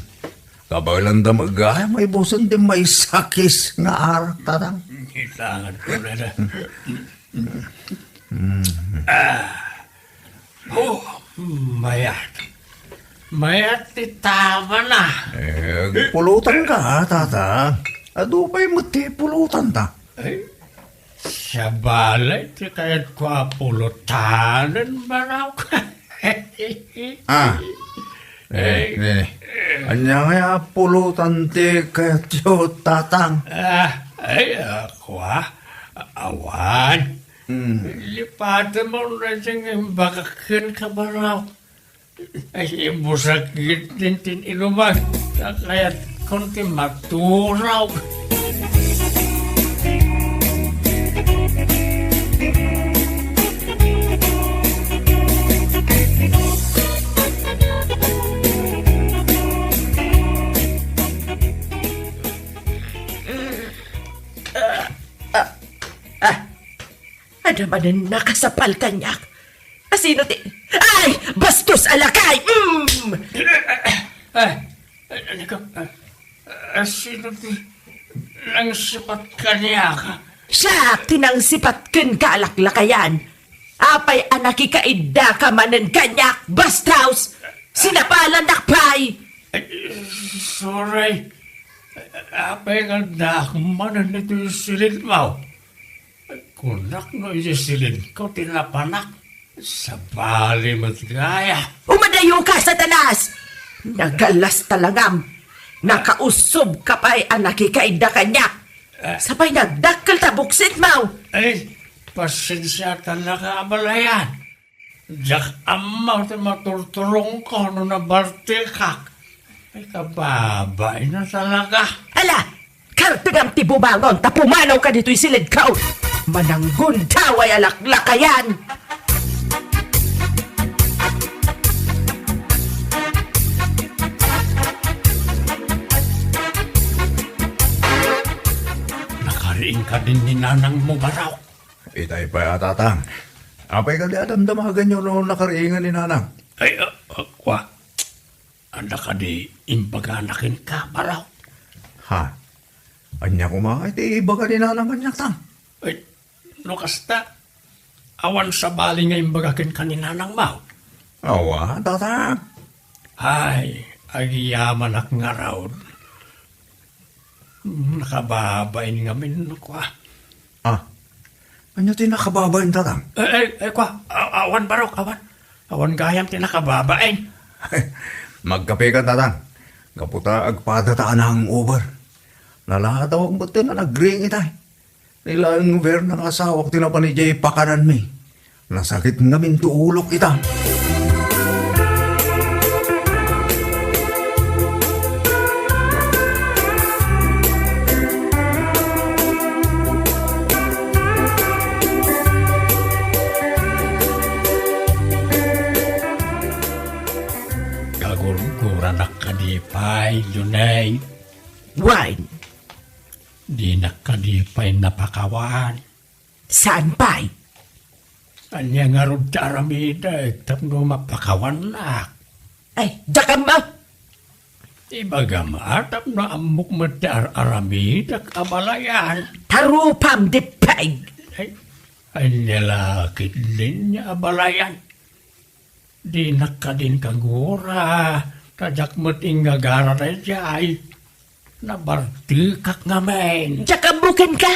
Kapag lang da magaya, may busan din may sakis nga arak, tatang. Itangan ko na na. Mayat. Mayat ti tama na. Pulutan ka, ha, tatang. Adupay mo ti pulutan ta. Ay, sa balay, ti kaya't ko apulutanan baraw ka. Anya nga pulutan ti kayat yo, tatang. Ay, ako awan. Lipatan mo na siyang bakakin ka baraw. Ay, busakit din inuman. Kaya't konti maturaw. Ada man nakasapal kanyak. Sino ti? Ay! Bastos alakay! Ano ka? Sino ti? Nang sipat ka niya ka? Siya, tinangsipat ken kaalaklakayan. Apay anaki kaida ka manen kanyak, Bastaus! Sinapalan nakpay! Sorry. Apay nga nakmanan nito yung silid mo. Kunak no yung silid ko tinapanak. Sa bali matgaya. Umadayo ka, Satanas! Nagalas talangam. Nakausob ka pa'y anaki kaida kanyak. Sabay nagdakkel ta buksit mo. Ay, pasensya talaga abalayan. Jak amaw ti maturturong ko no nabartikak. Ay kababay na talaga. Ala, kartigam ti bumangon, tapumanaw ka dito'y silid ka. Mananggun taway alaklakayan. Nakariin ka din ni nanang mo baraw. Itay pa tatang. Apay ka di adamdamagan nyo noon nakariingan ni nanang. Ay, kwa. Anda ka di impaganakin ka baraw. Ha? Anya kumakay, ti iba ka ni nanang kanyak tang. Ay, no kasta. Awan sa bali nga imbagakin ka ni nanang mau. Awa, tatang. Ay, agiyaman ak nga raw. Nakababain nga min kwa. Ah, anya ti nakababain tatang? Kwa, awan barok, awan. Awan gayam tinakababain. Magkape ka tatang. Kaputa agpadataan ang over. Nalatawag mo ito na nag-ring itay. Nilang ver ng asawak tinapanijay pakanan mi. Nasakit nga min tuulok ita. Gagurgura na kadipay, Junay. Wine, Di na kadipay napakawan. saan pa'y? Anya nga rod ta aramida, tapno mapakawan na. Ay, jakam mo! Ibagama, tapno amok madar aramida kabalayan. Tarupam di peg! Ay nilakit din niya abalayan. Di nakadin kagura, tajak mating gagara na jay. Nabartikak ngamen. Jakam bukan ka?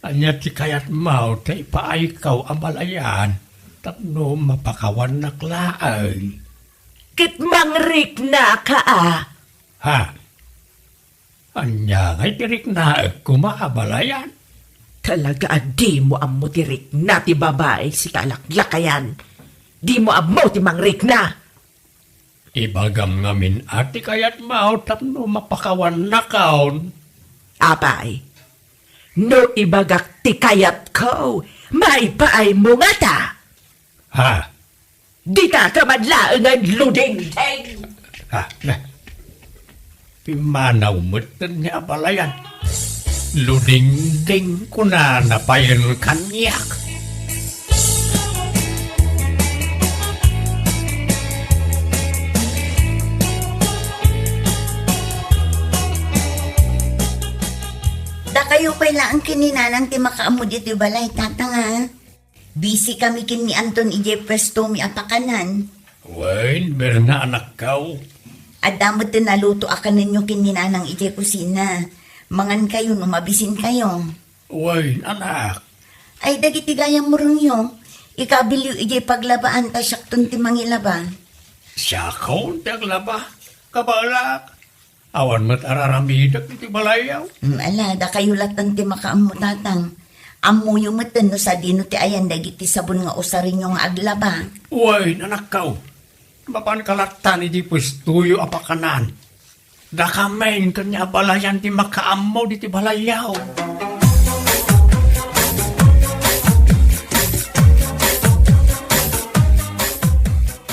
Anya ti kayat mau, tay paay ikaw abalayan. Tapno mapakawan na klaay. Kitmangrik na ka Ha? Anya ngay tirik na kumaabalayan. Talaga di mo ang mutirik na ti babae si kalaklakayan. Di mo ang mo ti mangrik na. Ibagam ngamin ati kayat mau, tapno mapakawan na kaon. Apay, no ibagak ti kayat ko, may paay mo nga ta. Ha? Di ta kamadlaang ang luding-ding. Ha? Pimanaw mutan niya abalayan. Luding-ding ko na napayan kanyak. Da kayo pala ang kininanang ti makaamod ito balay, tatang ha? Busy kami kin ni Anton ije presto mi apakanan. Wain, berna anak kau. Adamot din naluto akan ninyo kin ni nanang ije kusina. Mangan kayo no mabisin kayo. Wain, anak. Ay dagiti gayang murong yo. Ikabiliw ije paglabaan ta syakton ti mangilaba. Siya kau taglaba. Kabalak. Awan mat araramidak iti balayaw. Ala, da kayo latan ti makaammo tatang. Ammo yung matan no sa dino ti ayan dagiti sabon nga usarin yung aglaba. Wain, anak kau. Bapan kalatan iti pustuyo apakanan. Dakamain kanya balayan ti makaammo di ti balayaw.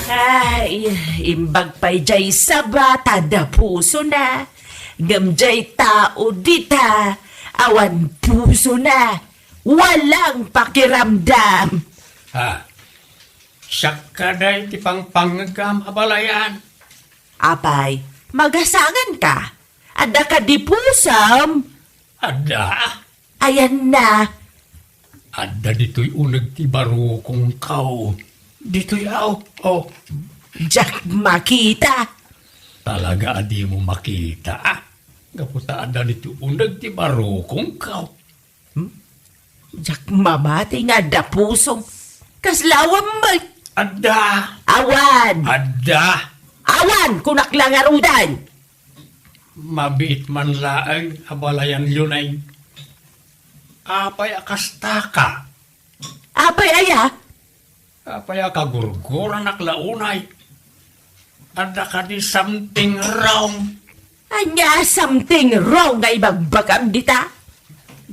Ay, imbag pa'y jay saba, tada puso na. Gamjay tao dita, awan puso na. Walang pakiramdam. Ha? Saka day ti pangpanggam abalayan. Apay, magasangan ka. Ada ka di pusam. Ada. Ayan na. Ada dito'y unag ti baro kong kau. Dito'y oh. Jack makita. Talaga adi mo makita. Kaputa ada dito unag ti baro kong kau. Jack mamati nga da pusong. Kaslawam ba? Ada. Awan. Ada. Awan kunak lang arudan. Mabit man laang abalayan yun ay. Apay akastaka. Apay aya. Apay akagurgura naklaunay. Ada ka di something wrong. Anya something wrong nga ibagbagam dita.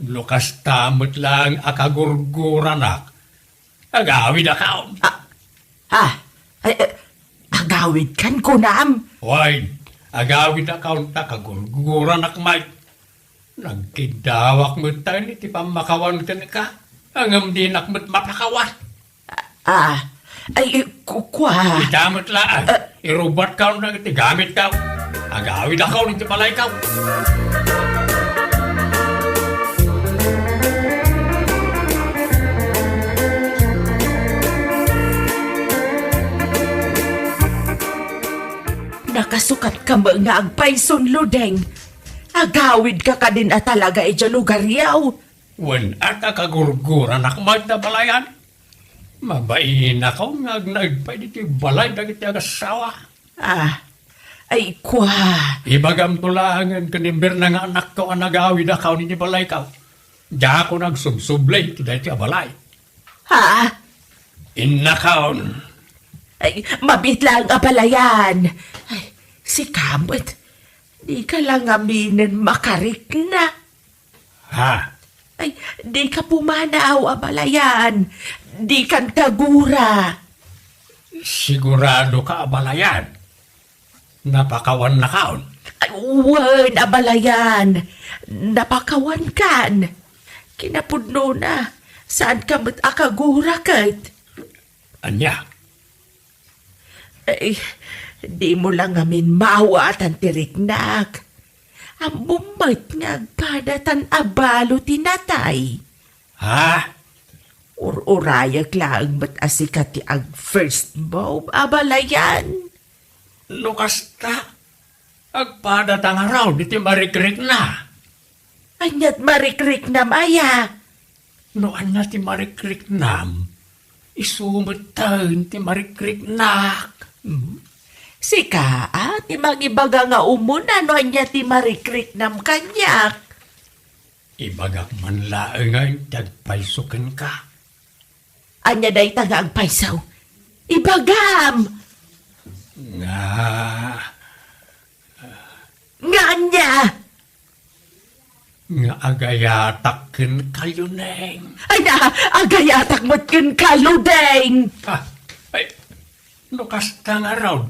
Lukas tamot lang akagurgura nak. Agawid akaw. Agawid kan kunam. Why? Agawid akaw takagurgura nak may. Nagkidawak mo tayo ni ti pamakawan ka. Angam di nak mo't mapakawan. Kukwa. Itamot laan. Irubat ka na iti gamit ka. Agawid akaw ni ti balay ka. Nakasukat ka ba nga agpayson ludeng? Agawid ka ka din at talaga ija lugar yaw. Wen at akagurgura nak may na balayan. Mabayin ako nga nagpay dito balay dagiti agasawa. Kwa. Ibagam tulangan kanimber na nga anak ko ang nagawid akaw ni balay ka. Diya ako nagsubsublay ito dahil ti balay. Inakaon. Mabit lang apalayan. Si Kamot, di ka lang aminin makarik na. Di ka pumanaw abalayan. Di kan kagura. Sigurado ka abalayan. Napakawan na kaon. Wan abalayan. Napakawan kan. Kinapudno na. Saan ka mat akagura kat? Anya? Di mo lang amin mawat ang tiriknak. Ang bumait nga kadatan abalo tinatay. Urayag lang ba't asikat ti ag first mo abalayan. Lukas ta. Agpadatang araw diti marikrik na. Anyat marikrik na maya. No anya ti marikrik nam. Isumutan ti marikrik nak. Sika, ti magibaga nga umuna no anya ti marikrik nam kanyak. Ibagak man laang tagpaysukin ka. Anya day taga agpaysaw. Ibagam! Nga anya! Nga agayatakin kayo neng. Ay na, agayatak mo't kin kaludeng! Lukas tang araw.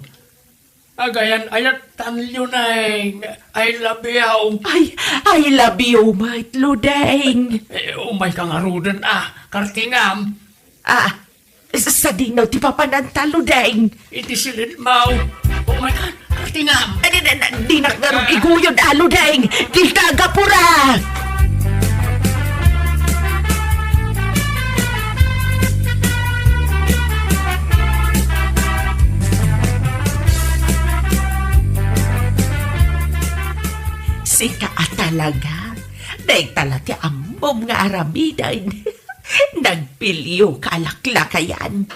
Agayan ayat tanyo neng. I love you. I love you, mate ludeng. Umay kang arudan kartingam. Sa dinaw ti papananta ludeng. Iti silid mau. Oh my God, kartingam. Di nakdarog iguyod ludeng. Di kagapura. Sika talaga. Daig talati ambom nga aramidan. Nagpilyo kalaklakayan.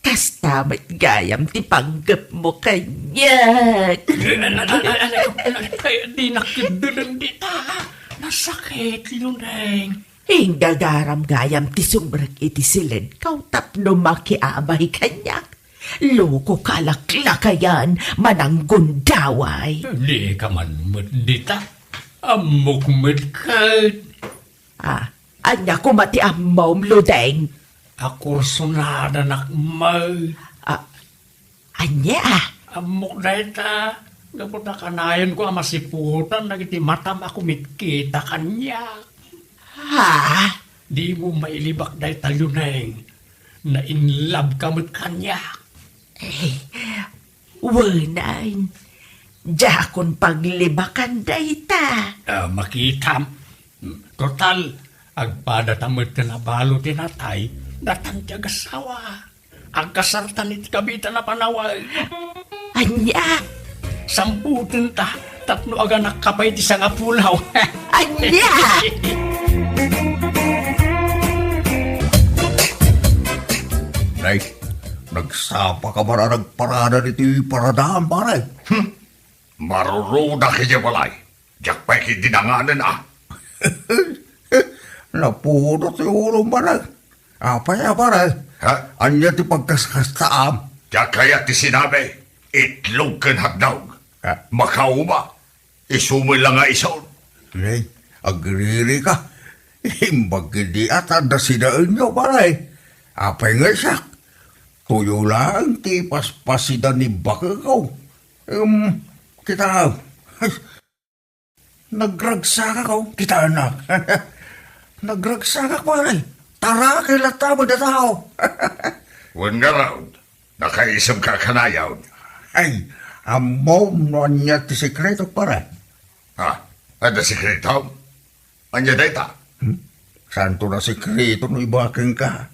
Kastamat gayam ti panggap mo kanyak. Di nakidulang dita. Nasakit luneng. Hinggagaram gayam ti sumrek iti silid. Kautap no makiabay kanyak. Loko kalaklakayan mananggundaway. Di ka man dita. Amok kat. Anya ko mati amom ludeng. Akursunada nakmay. Anya Amok dita. Gapot na kanayan ko amasiputan. Nagiti matam ako mitkita kanya. Di mo mailibak dita luneng. na in love ka mo't kanya. Wanan. Jakon paglibakan dayta. Makita. Total, agpadatamad ka na balo tinatay, datang tiyaga sawa. Ang kasartan iti kabita na panawag. Anya. Samputin ta, tatlo aga nakapay ti sa nga pulaw. Anya. Nay, nagsapa ka ba na nagparada dito yung paradahan, pare? Maruruda kaya balay. Diyak pa dinanganan Napudot yung ulong pare. Apay, pare. Ha? Anya ti pagkaskastaam. Diyak kaya ti sinabi, itlog kan hagdaw. Ha? Makauma, isumil lang nga isaon. Nay, agriri ka. Imbag hindi atanda sinaan nyo, pare. Apay nga siya. Tuyo lang, ti paspasida ni Bakagaw. Kita, nagragsak ako. Kita, anak. Nagragsak ako, pare. Tara, kilata mo na tao. Wan nga raw, nakaisam ka kanayaw. Ay, amaw mo niya ti sekreto, pare. Ha? Ada sekreto? Anya data? Santo na sekreto no ibaking ka.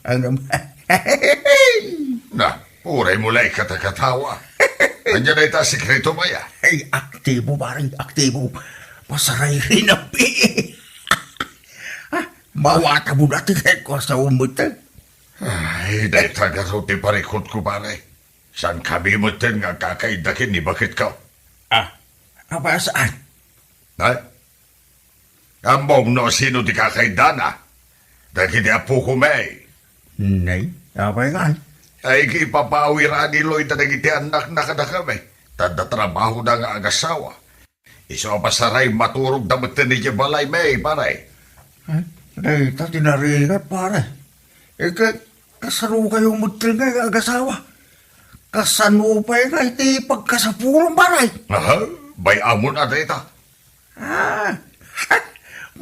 Na, puray mulay katakatawa. Anya data sekreto ba ya? Ay, aktibo, pare, aktibo. Pasaray rin ang pi. Mawata mo natin ko sa umutan. Ay, data garuti parikot ko pare. San kami mo ten nga kakaidakin ni bakit ka? Apa saan? Ha? Ambong no sino di kakaidana? Dahil di apo ko may. Nay, apa nga? Ay kipapawira ni Lloyd na nagiti anak na kadakami. Tanda trabaho na nga agasawa. Iso pasaray maturog na matiniya balay may pare. Nay, ta tinarigat, pare. Kasano kayo mutil nga agasawa? Kasano pa nga iti pagkasapulong, pare? Aha, bay amon na data.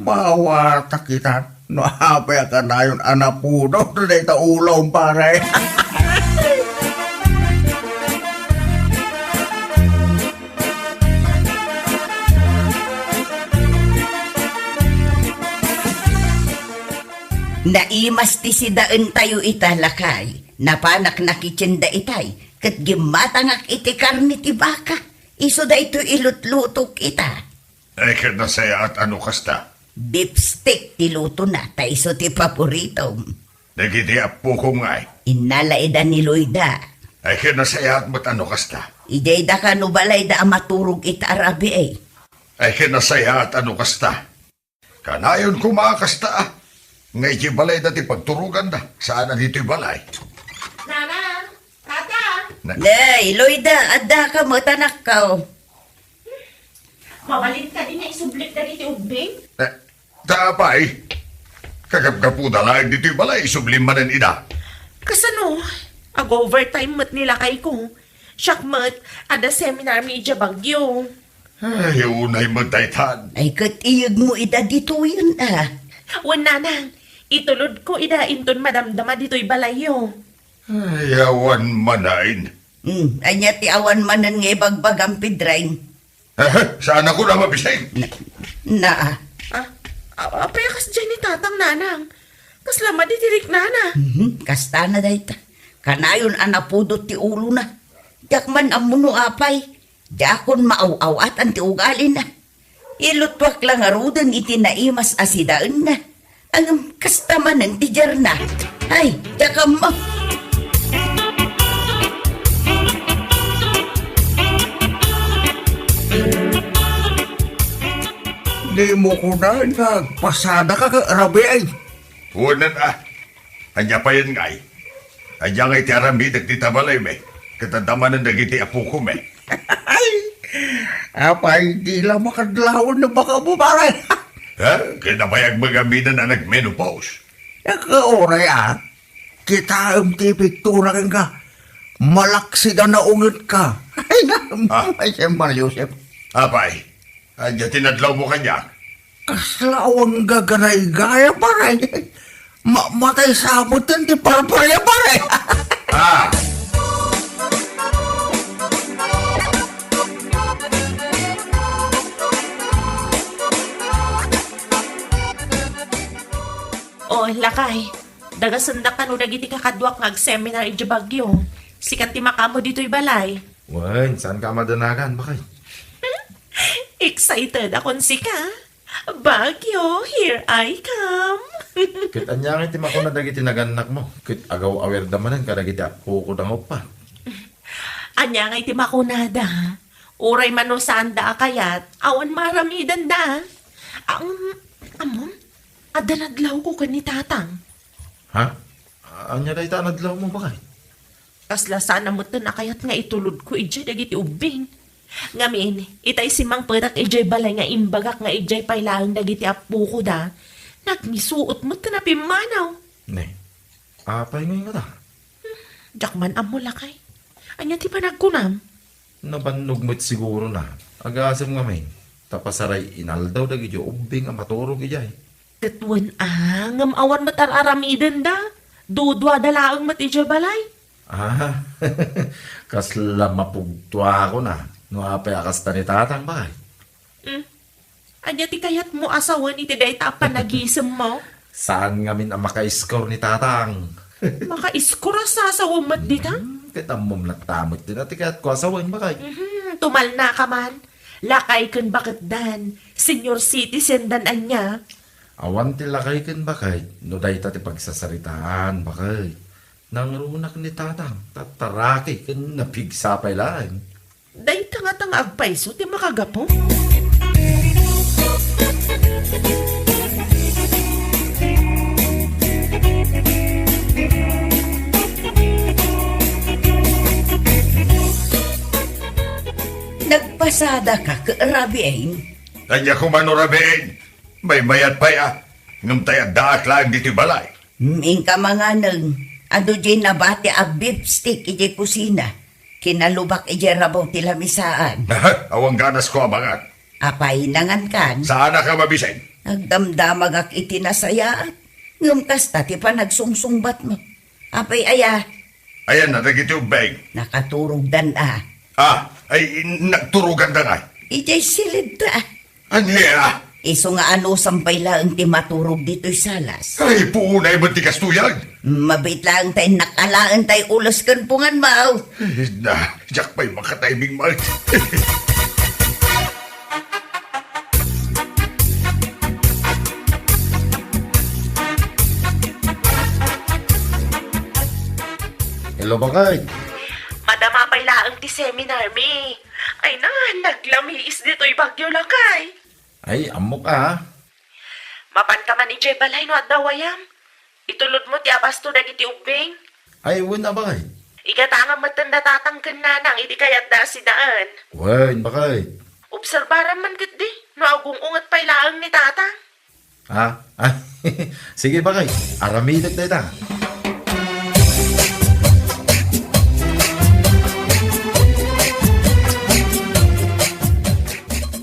Mawata kita. No, apa ka na yun, anapuno. Dahil ta ulaw, pare. Naimas ti si daan tayo italakay, napanak na kitchen da itay, kat gimatangak iti karni ti baka, iso da ito ilutlutok ita. Ay kanasaya at ano kasta. Beef steak ti luto na, ta iso ti paborito. Nagiti apo ko ngay. Inalaida ni Loida. Ay kanasaya at mat ano kasta. Ijay da ka no balay da amaturog ita arabi eh. Ay kanasaya at ano kasta. Kanayon kumakasta. Ngay balay dati pagturugan da. Saan na dito'y balay? Nana, tata. Nay, Loida, adda ka mo tanak ka. Mabalin ka din na isublit na dito ubing. Tapay. Kagapgapuda lang dito'y balay. Sublimanan ida. Kasano? Ag-overtime mat nila kay ko. Siyak mat, ada seminar mi ija bagyo. Ay, unay magtaytan. Ay, kat iyag mo ida dito yun ah. Wan nanang, itulod ko ida inton madamdama dito'y balayo. Ay, awan manain. Anya ti awan manan nga ibagbagang pidrain. Saan ako na mabisay? Na. Apayakas dyan ni tatang nanang. Kaslama di tirik nana. Kasta na dayta. Kanayon anapudot ti ulo na. Diyak man amuno apay. Diyakon maaw-awat ang ti ugali na. Ilutwak lang arudan iti naimas asidaan na. Ang kasta man ang tijar na. Ay, diyak mo. Hindi mo ko na, pasada ka ka, arabi ay. Unan Anya pa yan ngay. Anya ngay ti arami dagtita balay me. Katadaman ng dagiti apo ko me. Ay, apa hindi lang makadlawon na baka bumaray. Kinabayag magaminan na nag-menopause. Oray kita ang tipiktura ka. Malaksi ka na ungot ka. Ay, ay, siyempre, Yusef. Apay, anya tinadlaw mo kanya. Kaslawang gagaray gaya paray. Matay sa abutan ti parparya pare. Ah, O, lakay. Dagasanda ka no dagiti kakadwak nga seminar iti Bagyo. Sikat ti makamo dito'y balay. Wen, saan ka madanagan? Bakit? Excited akon sika. Bagyo, here I come. Kit anyang iti mako na dagiti naganak mo. Kit agaw awer damanan ka dagiti ako ko dangop pa. Anya nga iti makunada. Uray man no saan da kayat. Awan maramidan da. Amon, adanadlaw ko ni tatang. Ha? Anya day tanadlaw mo bakit? Kasla sana mo na kayat nga itulod ko ijay dagiti ubing. Ngamin, itay simang perak ijay balay nga imbagak nga ijay pailaang dagiti apu ko da. Nagmisuot mo na pimanaw. Ne. Apay ngayon nga ta. Jakman amo lakay. Anya ti pa nagkunam. Nabannog mo't siguro na. Agasam nga may. Tapasaray inaldaw dagiti ubing ang maturog ijay. Katwan ngam awan matararamidan da. Dudwa dalaang mat ijay balay. Ah, kasla mapugtwa ako na. No apay akas ta ni tatang bakit? Anya ti kayat mo asawan iti day tapan nagisem mo. Saan nga min ang maka-score ni tatang? Maka-iskura sa asawa mat dita. Kita mong natamot din at ikat ko asawan bakit? Tumal na ka man. Lakay kun bakit dan. Senior citizen dan anya. Awan tilakay kan bakit? No day tati pagsasaritaan bakit? Nang runak ni tatang, tataraki kan napigsapay lang. Day tanga-tanga agpaiso ti makagapo. Nagpasada ka, kaarabiin. kanya ko manurabein. May mayat pa ya. Ngam tayo daak lang dito balay. Ming ka mga nang, ado dyan nabati a beef stick iti kusina. Kinalubak iti rabaw ti lamisaan. Awang ganas ko abangan. Apay nangan kan, Saan na ka mabisen? nagdamdamag ak iti nasayaan. Ngum kasta ti pa nagsungsungbat mo. Apay aya, Ayan na, nagitubeng. nakaturog dan Ay, nagturugan na nga. Ijay silid ta. Anya? Iso nga ano sampay lang ti maturog dito'y salas. Ay, puunay mo tikas tuyag. Mabit lang tayo nakalaan tayo ulos kan pungan mau. Na, jak pa'y makatiming mal. Hello bakit? Madama pa'y laang ti seminar mi. Ay na, naglamiis dito'y Bagyo lakay. Ay, amok ah. Mapan ka man ijay balay no at dawayam. Itulod mo ti abasto dagiti ubing. Ay, wala bakit? Igatanga matanda tatangkan na nang iti kayat da si daan. Wen, bakit? Obserbaran man kat di. No agong ungat pa'y laang ni tatang. Ha? Ay, sige bakit? Aramidag tayo ta.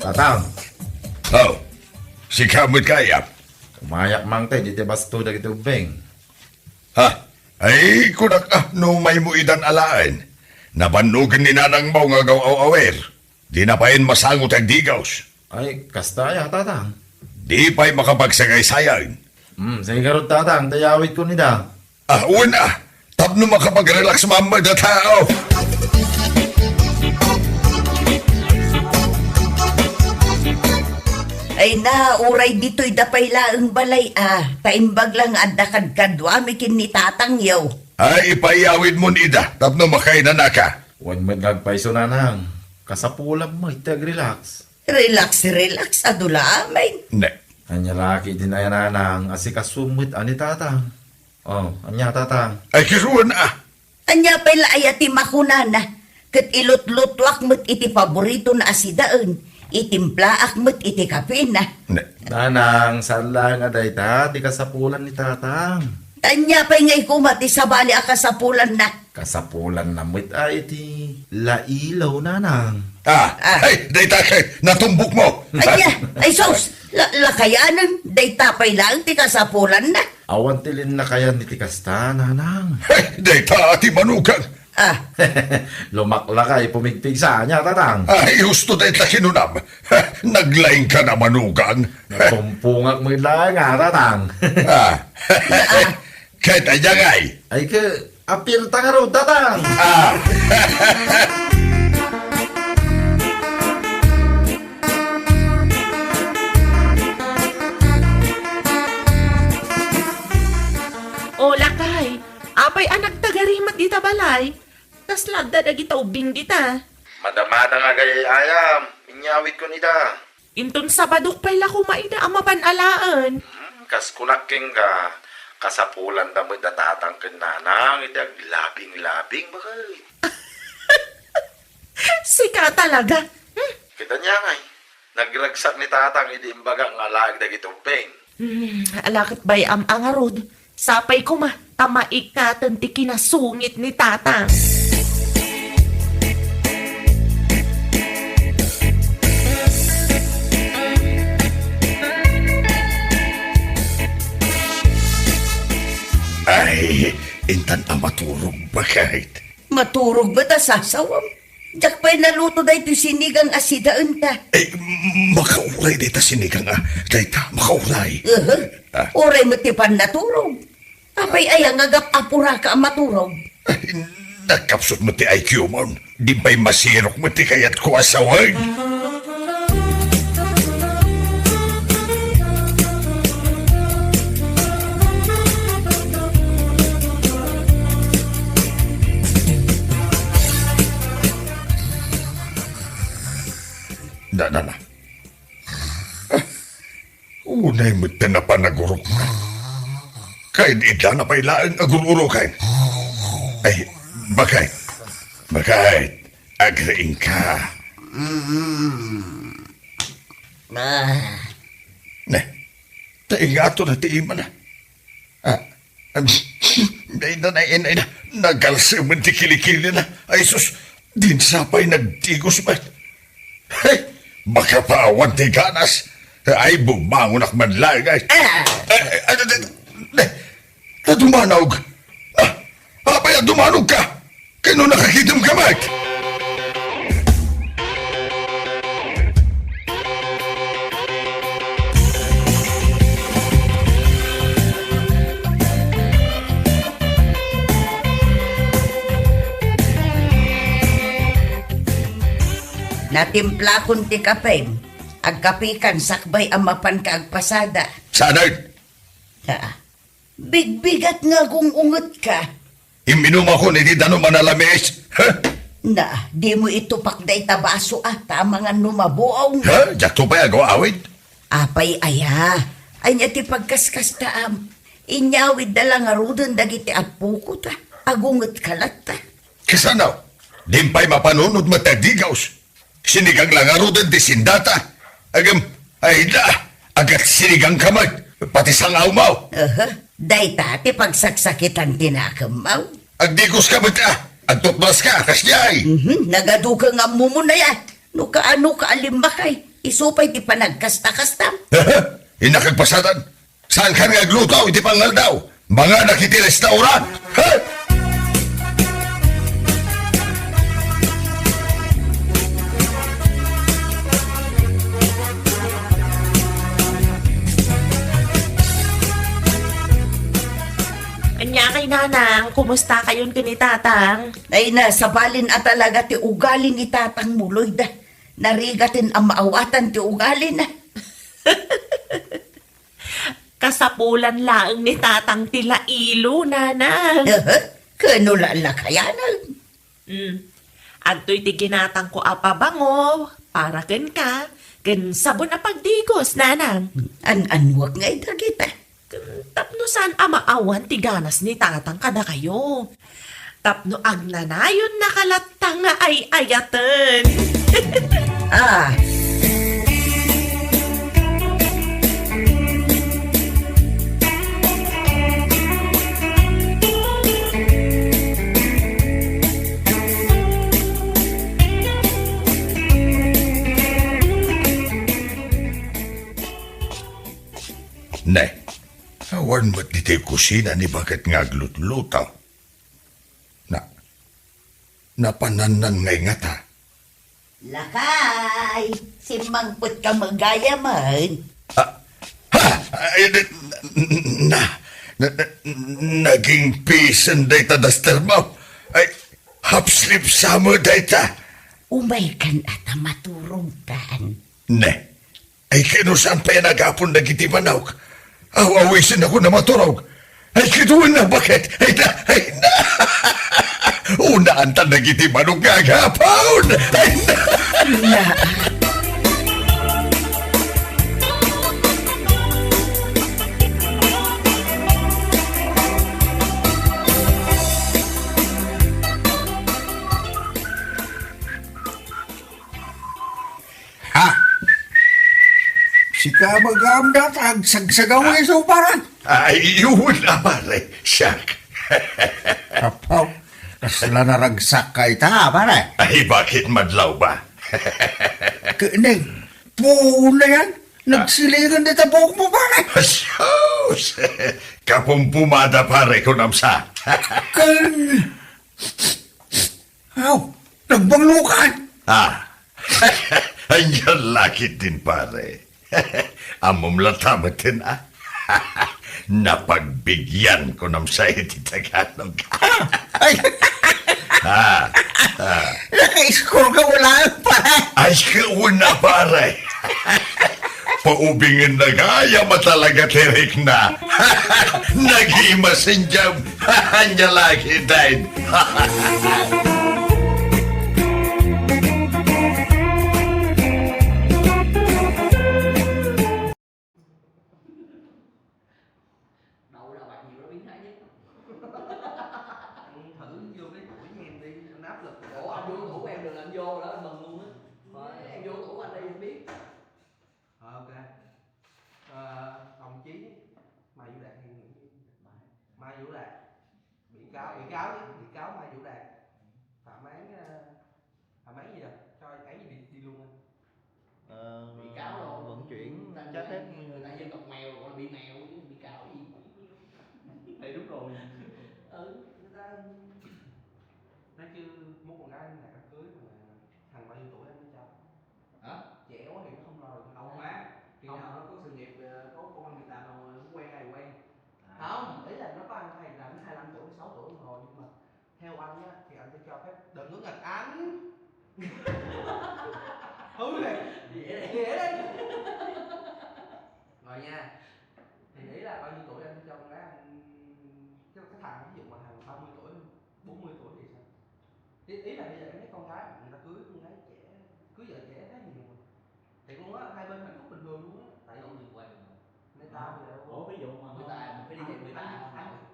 Tatang, Oh, si kamot kaya. umayak mang tayo, dito basto na kita ubeng. Ha? Ay, kunak no may mo idan alaan. Nabanugan ni nanang mo nga gaw-awer. Di na pain masangot ang digaws. Ay, kastaya, tatang. Di pa'y makapagsagay-sayang. Sige karot tatang, tayawit ko nida. Una, tapno makapag-relax mama na tao. Ay na, uray dito'y dapay laang balay Taimbag lang adakad kadwa mikin ni tatang yaw. Ay, ipayawid mo nida, tapno makainan na ka. Huwag mo nagpaiso na nang. Kasapulam mo, itag-relax. Relax, adula amay. Ne. Anya laki din ay nanang, asikasumit ani tatang. Oh, anya tatang. Ay, kiruan Anya pa'y laayati makunana. Kat ilot-lotwak mo't iti paborito na asidaan. Itimplaak mo't iti kape na. Ne. Nanang, saan lang aday ta? Di kasapulan ni tatang. Anya pa'y ngay kumati sa bali akasapulan na. Kasapulan na mit ay ti lailaw nanang. Ay, dayta kay, natumbok mo. Anya, ay sos, lakayanan, day tapay lang ti kasapulan na. Awan tilin na kaya ni Tikasta, nanang. Hey, data ati manugang. Ah, Lumakla kay pumigpig sa niya, tatang. Ay, gusto dahil na kinunam. Naglaing ka na manugang. Napumpungak mo lang nga, tatang. Ah, kahit ayangay. Ay ke, apil tangaro, tatang. Ah, O lakay, apay anak tagarimat dita balay. Tas lada na kita ubing dita. Madamada nga kay ayam. Inyawit ko nita. Inton sabadok pala kumain na ang mapanalaan. Kas kunaking ka. Kasapulan da mo datatang kananang. Idag labing-labing bakay. Sika talaga. Kita niya ngay. Nagragsak ni tatang idi imbaga nga laag da gitumpeng. Alakit bay ang angarod. Sapay ko ma, tamaik ka tanti kinasungit ni tatang. ay, intan ang maturog ba kahit? Maturog ba ta sasawam? Jak pa'y naluto da ito sinigang asidaan ta. Ay, makauray dita sinigang dita, makauray. Oray mo tipan naturog. Apay ayang agap apura ka ang maturog. Ay, nakapsot mo ti IQ mo. Di ba'y masirok mo ti kayat ko asawag? Na. Unay mo na panagurok. Kain ida na pailaan agururo kain. Ay, bakit? Agrein ka. Ne, taingato na tiima na. Nay na. Nagalsiman ti kilikili na. Ay sus, din sapay nagtigos ba? Hey, baka paawan ti ganas. Ay, bumangon ak man lagay. Dumanog. Apay, dumanog ka. Kano nakakitim ka, Mike? Natimpla kun ti kapeng. Agkapikan sakbay ang mapan ka agpasada. Sanay, Bigbigat nga kung ungot ka. iminum ako ni Dano Manalames. Ha? Na, di mo itupak day tabaso ata mga numabuong. Ha? Diyak to pa agaw awid? Apay aya. Ay niya ti pagkaskas taam. Inyawid dalang arudon dagiti apuko ta. Agungot kalat ta. Kasanaw, dimpay mapanunod matagdigaws. Sinigang lang arudan di sindata. Agam, ay da, agat sinigang kamay. Pati sangaw mo. Day tati pagsaksakitan tinakamaw. Agdigos ka mata. Agtutbas ka, kasyay. Nagaduka nga mo na yan. No kaano ka alimbakay. Isupay ti panagkasta-kastam. Inakagpasadan. Saan ka nga glutaw, iti pangal daw? Mga nakiti restaurant. Ha? Anya kay nanang, kumusta kayon kini tatang? Ay na, sabalin at talaga ti ugali ni tatang muloy da. Narigatin ang maawatan ti ugali na. Kasapulan laang ni tatang tila ilo, nanang. Kano lala kaya na? Adto'y ti ginatang ko apabango, para ken ka, ken sabon na pagdigos, nanang. Anwag nga kita. Tapno saan amaawan ti ganas ni tatang kada kayo. Tapno agnanayon nakalatang nga ay ayaten. Ah, Ne, Awan mo't iti kusina ni bakit ngaglutluto. Napananan ngay nga ta. Lakay, simangput ka magaya man. Ay, naging pisan day ta daster mo. Ay, hapslip sa mo day ta. Umay kan ata maturog kan. Ne, ay kinusan pa yan agapon na giti manawag. Awawisin ako na maturog. Ay kinuwan na bakit? Ay na. Unaan ta na giti manong gagapon. Ay na. Si Kabagam datang sagsagaw ay suparan. Ay, yun na pare, siyak. Apaw, kasla naragsak ka ita, pare. Ay, bakit madlaw ba? Kainig, buo na yan. Nagsilingan dito buhok mo, pare. Sus! Kapumpumada pare ko namsa. Kan... Aw, nagbanglukan. Anyan lakit din pare. Amom latamatin Napagbigyan ko namsa iti Tagalog. Ay, naka-score ka wala, pare. Ay, kauna pare. Paubingin na gaya matalaga tirik na. Nag-imasin dyan. Anya lagi din. Đồng chí Mai Vũ Đạt hay Mai Vũ Đạt, bị cáo Mai Vũ Đạt phạm án gì rồi, cho án gì đi luôn anh? Bị cáo rồi vận chuyển trái phép người ta dân tộc mèo gọi là bị mèo chứ bị cáo gì. Thì đúng rồi. Người ta nói chứ muốn con gái anh này đám cưới mà thằng bao nhiêu tuổi anh mới cho? Hả? Trẻ quá thì nó không lo được đâu má. Khi nào nó có sự nghiệp, có công ăn việc làm nào muốn quen ai quen. Không, ý là nó có anh hay là nó 25 tuổi, 6 tuổi rồi, nhưng mà theo anh á thì anh sẽ cho phép đừng có nghịch anh. Hư này, dễ đấy. Rồi nha. Thì ý là bao nhiêu tuổi anh cho con gái anh, cái thằng ví dụ mà thằng 30 tuổi, 40 tuổi thì sao? Ý là bây giờ em thấy con gái người ta cưới con gái trẻ, cưới vợ trẻ khá nhiều mà. Thì luôn á, hai bên hạnh phúc bình thường luôn á. Tại Đâu liên quan. người ta bây giờ Ủa ví dụ mà người ta mình phải đi theo người ta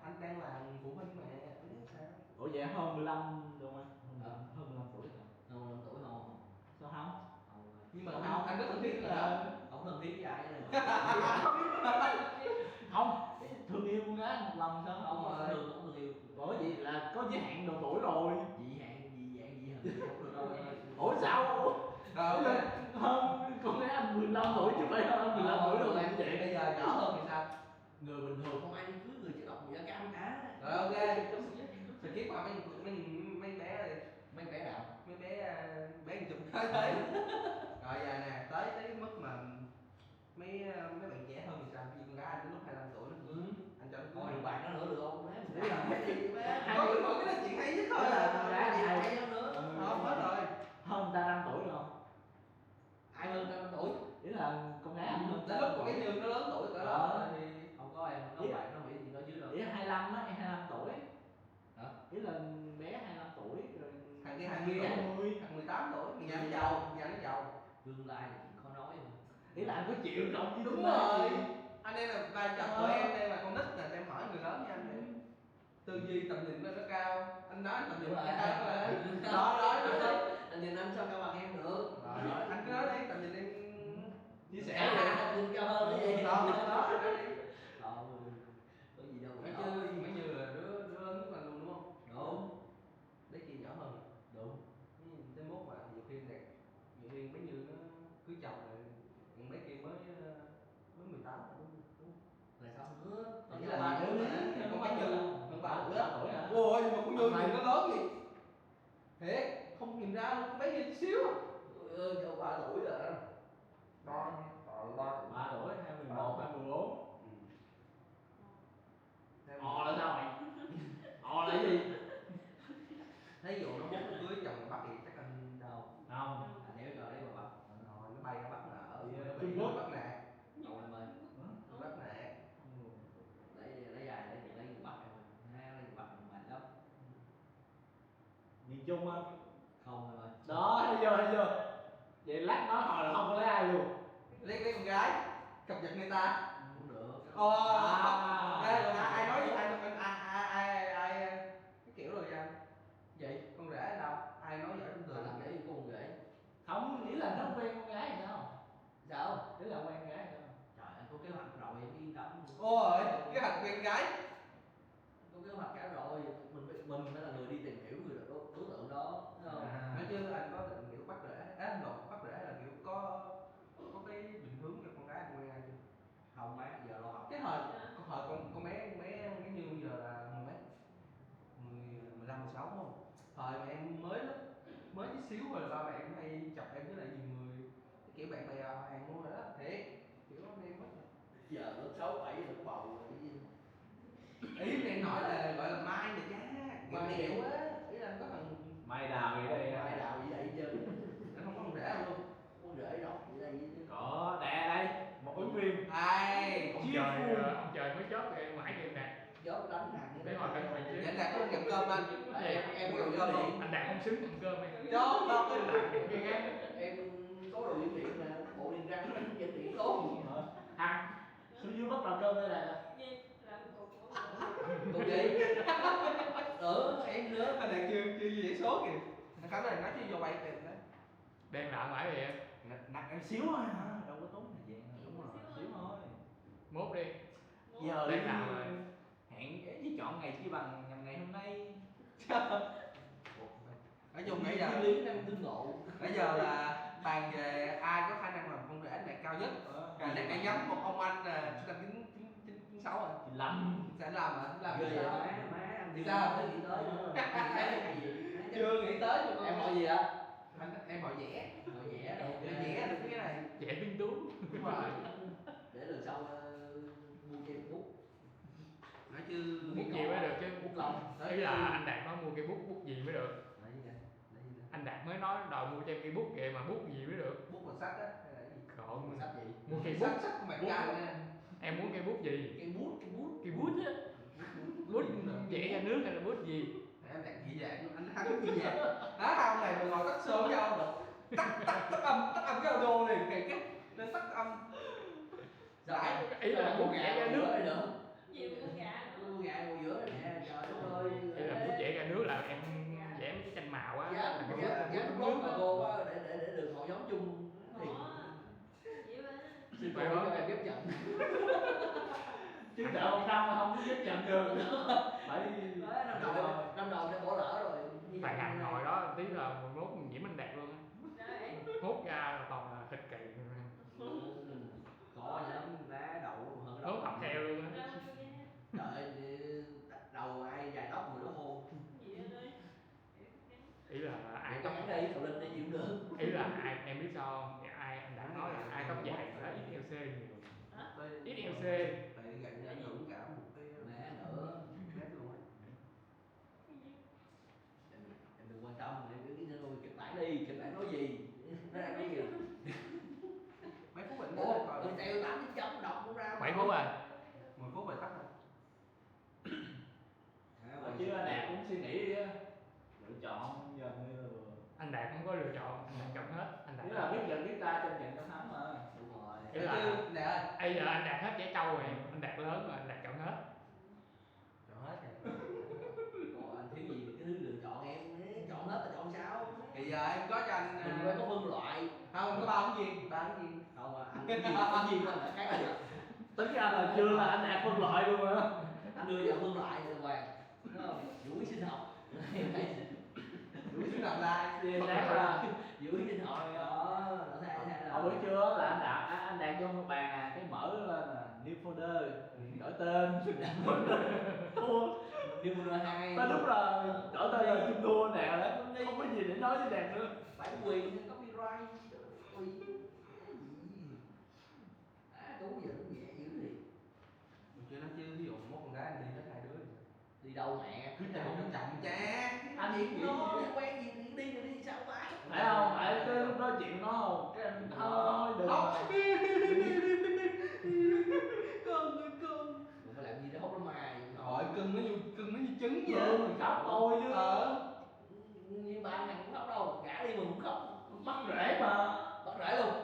anh đang là phụ huynh mẹ anh biết sao? Ủa vậy hơn 15 được không anh? Hơn 15 tuổi hả? Hơn 15 tuổi không? Sao không? Nhưng mà anh rất thân thiết là Không thân thiết với ai này. Không, thương yêu con gái một lần sao không? Đúng rồi. Thương yêu. Bởi vì là có giới hạn độ tuổi rồi. Dị hạn không được đâu. Ủa sao? rồi Hơn con gái anh 15 tuổi chứ phải hơn 15 tuổi đâu em làm vậy. bây giờ nhỏ hơn thì sao? Người bình thường không ai đi cưới người chất độc mùi da cam cả. Rồi ok. Thì kiếp mà mấy bé này, Mấy bé nào? mấy bé chụp tới tới. Rồi giờ nè, tới cái mức mà mấy bạn trẻ hơn thì sao? Vì con gái anh đến lúc 25 tuổi nó cưới, anh cho nó cưới. Thôi đừng bàn nó nữa được không? Đấy là cái gì bé? Có cái nói chuyện hay nhất thôi là con gái thì hay lắm nữa. Không hết rồi. Hơn người ta 5 tuổi được không? Ai hơn 25 tuổi? Ý là con gái anh hơn Tới lúc mà cái Như nó lớn tuổi cỡ đó thì không có em, không bạn nó nghĩ gì nói chứ đâu. Ý là 25 á, 25 tuổi. Hả? Ý là bé 25 tuổi rồi thằng kia 20, thằng 18 tuổi, nhà nó giàu, tương lai là chuyện khó nói mà. Ý là anh có chịu không chứ đúng rồi. Anh em là ba chồng tụi em đây là con nít là em hỏi người lớn nha anh. Tư duy tầm nhìn nó cao, anh nói tầm nhìn nó cao là đó. Anh nhìn anh sao cao bằng em được. Rồi, anh cứ nói đi, tầm nhìn em Chia sẻ anh nhìn cao hơn cái gì. đó anh nói đi. Có gì đâu. Mấy Như là đứa lớn nhất anh luôn đúng không? Đúng. Đấy kia nhỏ hơn. Đúng. Tới mốt mà nhiều khi này, nhiều khi mấy Như nó cưới chồng rồi, còn mấy kia mới 18 đúng không? Là sao nữa? Nghĩ là ba tuổi mà, con bé Như hơn 3 tuổi á. 3 tuổi hả? Ôi nhưng mà con Như nhìn nó lớn gì. Thiệt, không nhìn ra luôn, con bé Như chút xíu. Cho 3 tuổi rồi. Đó, 3 tuổi, 21, 24. Theo Ồ là sao mày? Ồ là cái gì? thấy vụ nó muốn cưới chồng người Bắc thì chắc anh đâu. Không, anh nếu cho đấy mà bắt. Rồi nó bay ra Bắc là ở Dạ, nó bị Trung Quốc. Bắc nè. Đâu em ơi. Bắc nè. Lấy dài lấy người Bắc em ơi. Ha, lấy người Bắc mình mạnh lắm. Miền Trung á? Không em ơi. Đó, thấy chưa? Vậy lát nói hồi là không có lấy ai luôn. Lấy con gái cập nhật người ta. Cũng được. Đây là ai nói với ai cái kiểu rồi anh vậy con rể ở đâu ai nói giỏi trong tường Làm để yêu con rể. Không, nghĩ là nó quen con gái hay sao? Sao? Ý là quen con gái hay sao? Trời anh có kế hoạch rồi em yên tâm. ôi cái hạch quen gái Có kế hoạch cả rồi, mình phải là người đi tìm hiểu người đối tượng đó, đúng không? nói chứ anh có định kiểu bắt rể bắt rể là kiểu có cái định hướng cho con gái anh quen ai chưa Không má, giờ lo học. cái hồi con bé Như giờ là mười mấy 15, 16 đúng không thời mà em mới chút xíu rồi ba mẹ em hay chọc em với lại nhiều người cái kiểu bạn bè hàng mua rồi đó thiệt kiểu anh em hết Giờ lớp 6, 7 là có bầu rồi cái gì? ý em nói là gọi là mai này cha Mai nghèo á ý là có thằng Mai đào gì đây? Mai đào gì đây chứ? anh không có con rể luôn Con rể rồi gì đây chứ? Có, đây, một ứng viên. ai Ông trời mới chớp rồi mãi kìa Đạt. Gió đánh hàng Để ngồi bên mình chứ. vậy là có nhận cơm anh em có đồ cơm không Anh Đạt không xứng ăn cơm ấy. cho Cái ghét. em có đồ dưỡng điện nè, bộ điện răng dưỡng điện tốt gì hả? Hằng, xuống dưới bắt làm cơm đây này. Cục gì? Em nữa. anh này chưa gì số kìa anh khám này nói chứ vô bay tiền đó Đang nợ mãi vậy em. Nặng em xíu thôi hả? Đâu có tốn thời gian. Đúng rồi, xíu thôi. Mốt đi. Giờ Đang nào rồi? hẹn với chọn ngày chi bằng nhằm ngày hôm nay. nói chung nãy giờ lý năng tương ngộ. nãy giờ là bàn về ai có khả năng làm con rể anh đạt cao nhất là đạt đang nhắm một ông anh là sinh năm 1996 rồi 95. sẽ làm hả làm Ghê gì vậy sao má thì sao tới nghĩ tới nữa. chưa nghĩ tới luôn Em hỏi gì á? em hỏi vẽ Hỏi vẽ đâu. vẽ được cái này Trẻ tinh tú. đúng rồi Để lần sau mua cho em bút. nói chứ Bút gì mới được chứ. Bút lông. Ý là anh Đạt nói mua cây bút gì mới được. Lấy gì vậy? Lấy gì vậy? Anh Đạt mới nói đòi mua cho em cây bút kìa mà bút gì mới được. Bút bằng sắt á hay là cái gì Khổ. Sách gì? Mua cây bút. sắt của bạn Bút. cài nè Em muốn cây bút gì? Cây bút. Cây bút á. Bút vẽ ra nước hay là bút gì? em đạt dị dạng anh hát dị dạng ông này mà ngồi tắt sớm với ông được tắt âm cái audio liền cái nên tắt âm Giải. Ý là bút vẽ ra nước. Rồi được. Mua gà ngồi giữa này nè, trời đất ơi. Ý là bút vẽ ra nước là em vẽ mấy cái tranh màu á. Giá Là cái giá bút lúc nước mà á. cô á để được hội nhóm chung thì xin cô cho em ghép trận. Chứ đợi một năm mà không có ghép trận được. Phải năm đầu đã bỏ lỡ rồi. Tại hành hồi đó tí là 11 nhiễm anh Đạt luôn á. Hút ra là toàn là thịt kỳ. Có lắm lá đậu hơn Hút học theo luôn á. Trời đầu ai dài tóc người đó hôn. Ý là ai Có tóc hãng đi, cậu Linh đi chịu được. ý là ai em biết sao không? Ai anh Đạt nói là ai tóc dài là ít LC nhiều. Ít LC. tại gần ảnh hưởng cả một cái Mẹ nữa. nét luôn á Em đừng quan tâm, em cứ đi thôi, kịch bản đi, kịch bản nói gì? Nó đang nói gì? mấy phút bệnh Ủa, coi người treo 8 chấm đọc cũng ra. 7 phút à? 10 phút rồi tắt rồi Chứ Đạt cũng suy nghĩ đi á. Lựa chọn giờ như là Anh Đạt không có lựa chọn, anh Đạt chọn hết. Anh Đạt nếu là biết dần biết ta trong trận thắng mà. Đúng rồi. Ý là nè ơi bây giờ anh Đạt hết trẻ trâu rồi, anh Đạt lớn rồi, anh Đạt chọn hết. chọn hết rồi Còn anh thiếu gì cái thứ lựa chọn em chọn hết là chọn sao? thì giờ em có cho anh Mình phải có phân loại. không có ba ông gì ba ông gì Không à, anh cái gì là khác rồi. Tính ra là chưa là anh Đạt phân loại luôn á. Anh đưa vào phân loại rồi Hoàng. Đúng không? Vũ sinh học. đủ thứ làm lại Thì đáng là vũ sinh học đó. Nó thay là bữa trưa là anh Đạt vô bàn cái mở lên là new folder, đổi tên, thua. Đi mua hai. Tới lúc là đổi tên là chung thua nè, không có gì để nói với Đạt nữa. Phải quyền copyright. Ui. Chú giờ nó nhẹ dữ thì. Mình chưa nói chứ, ví dụ một con gái anh đi tới hai đứa. Đi đâu mẹ? Cứ chồng cho chồng cha. Anh Gì nghĩ cũng nó gì? quen gì thì đi rồi đi sao ba? Phải không? Phải cái lúc nói chuyện nó không? Cái anh thôi đừng. Cưng. Mình phải làm gì để hốt nó mày. Rồi cưng nó như trứng vậy. Mình khóc thôi chứ. Nhưng ba thằng cũng khóc đâu, gã đi mình cũng khóc. Bắt rễ mà. Bắt rễ luôn.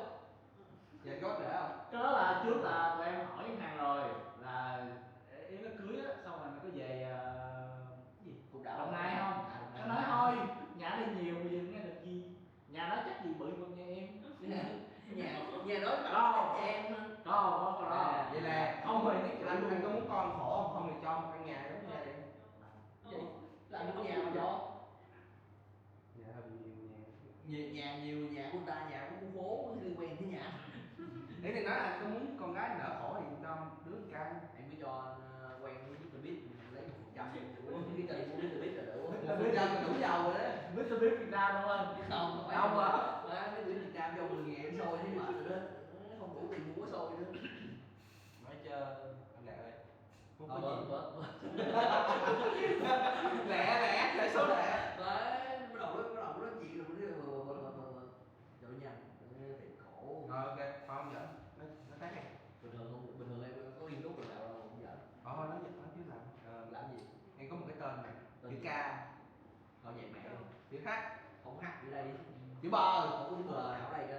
Vậy có rễ không? Cái đó là trước là tụi em hỏi thằng rồi là Yến nó cưới á, xong rồi nó có về gì? Cục đạo Đồng Nai không? Nó nói thôi, nhà đi nhiều bây giờ nghe được gì? Nhà nó chắc gì bự hơn nhà em. Nhà nói Đâu? cho em. Có Vậy là không rồi anh có muốn con khổ không? Không thì cho một căn nhà giống như vậy. Vậy là anh có nhà mà cho. Nhà hơi nhiều nhà. Nhiều nhà của ta, nhà của khu phố liên quen với nhà. Để thì nói là tôi muốn con gái đỡ khổ thì cho đứa một căn. Em mới cho quen với Mr. Beast lấy 1% cái tiền của Mr. Beast là đủ. 1% là đủ giàu rồi đấy. Mr. Beast Việt Nam đúng không? Không à? Mấy đứa Việt Nam cho 10.000 em xôi thấy mệt rồi đó. Không đủ tiền mua xôi nữa. Nói chơi anh Đạt ơi. Không có gì. Lẹ số lẹ. Đấy, bắt đầu nói chuyện rồi nhanh, tiền khổ. Rồi ok, không giỡn. Nó tát này. Bình thường em có nghiên cứu được nào đâu không giỡn. Nói chứ làm gì? Em có một cái tên này, chữ K. Thôi vậy mẹ. Chữ H. Không H ở đây. Chữ bờ, không có chữ bờ nào ở đây cơ.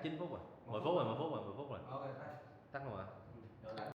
9 phút rồi. 10 phút rồi. Ok, tắt. Tắt luôn à?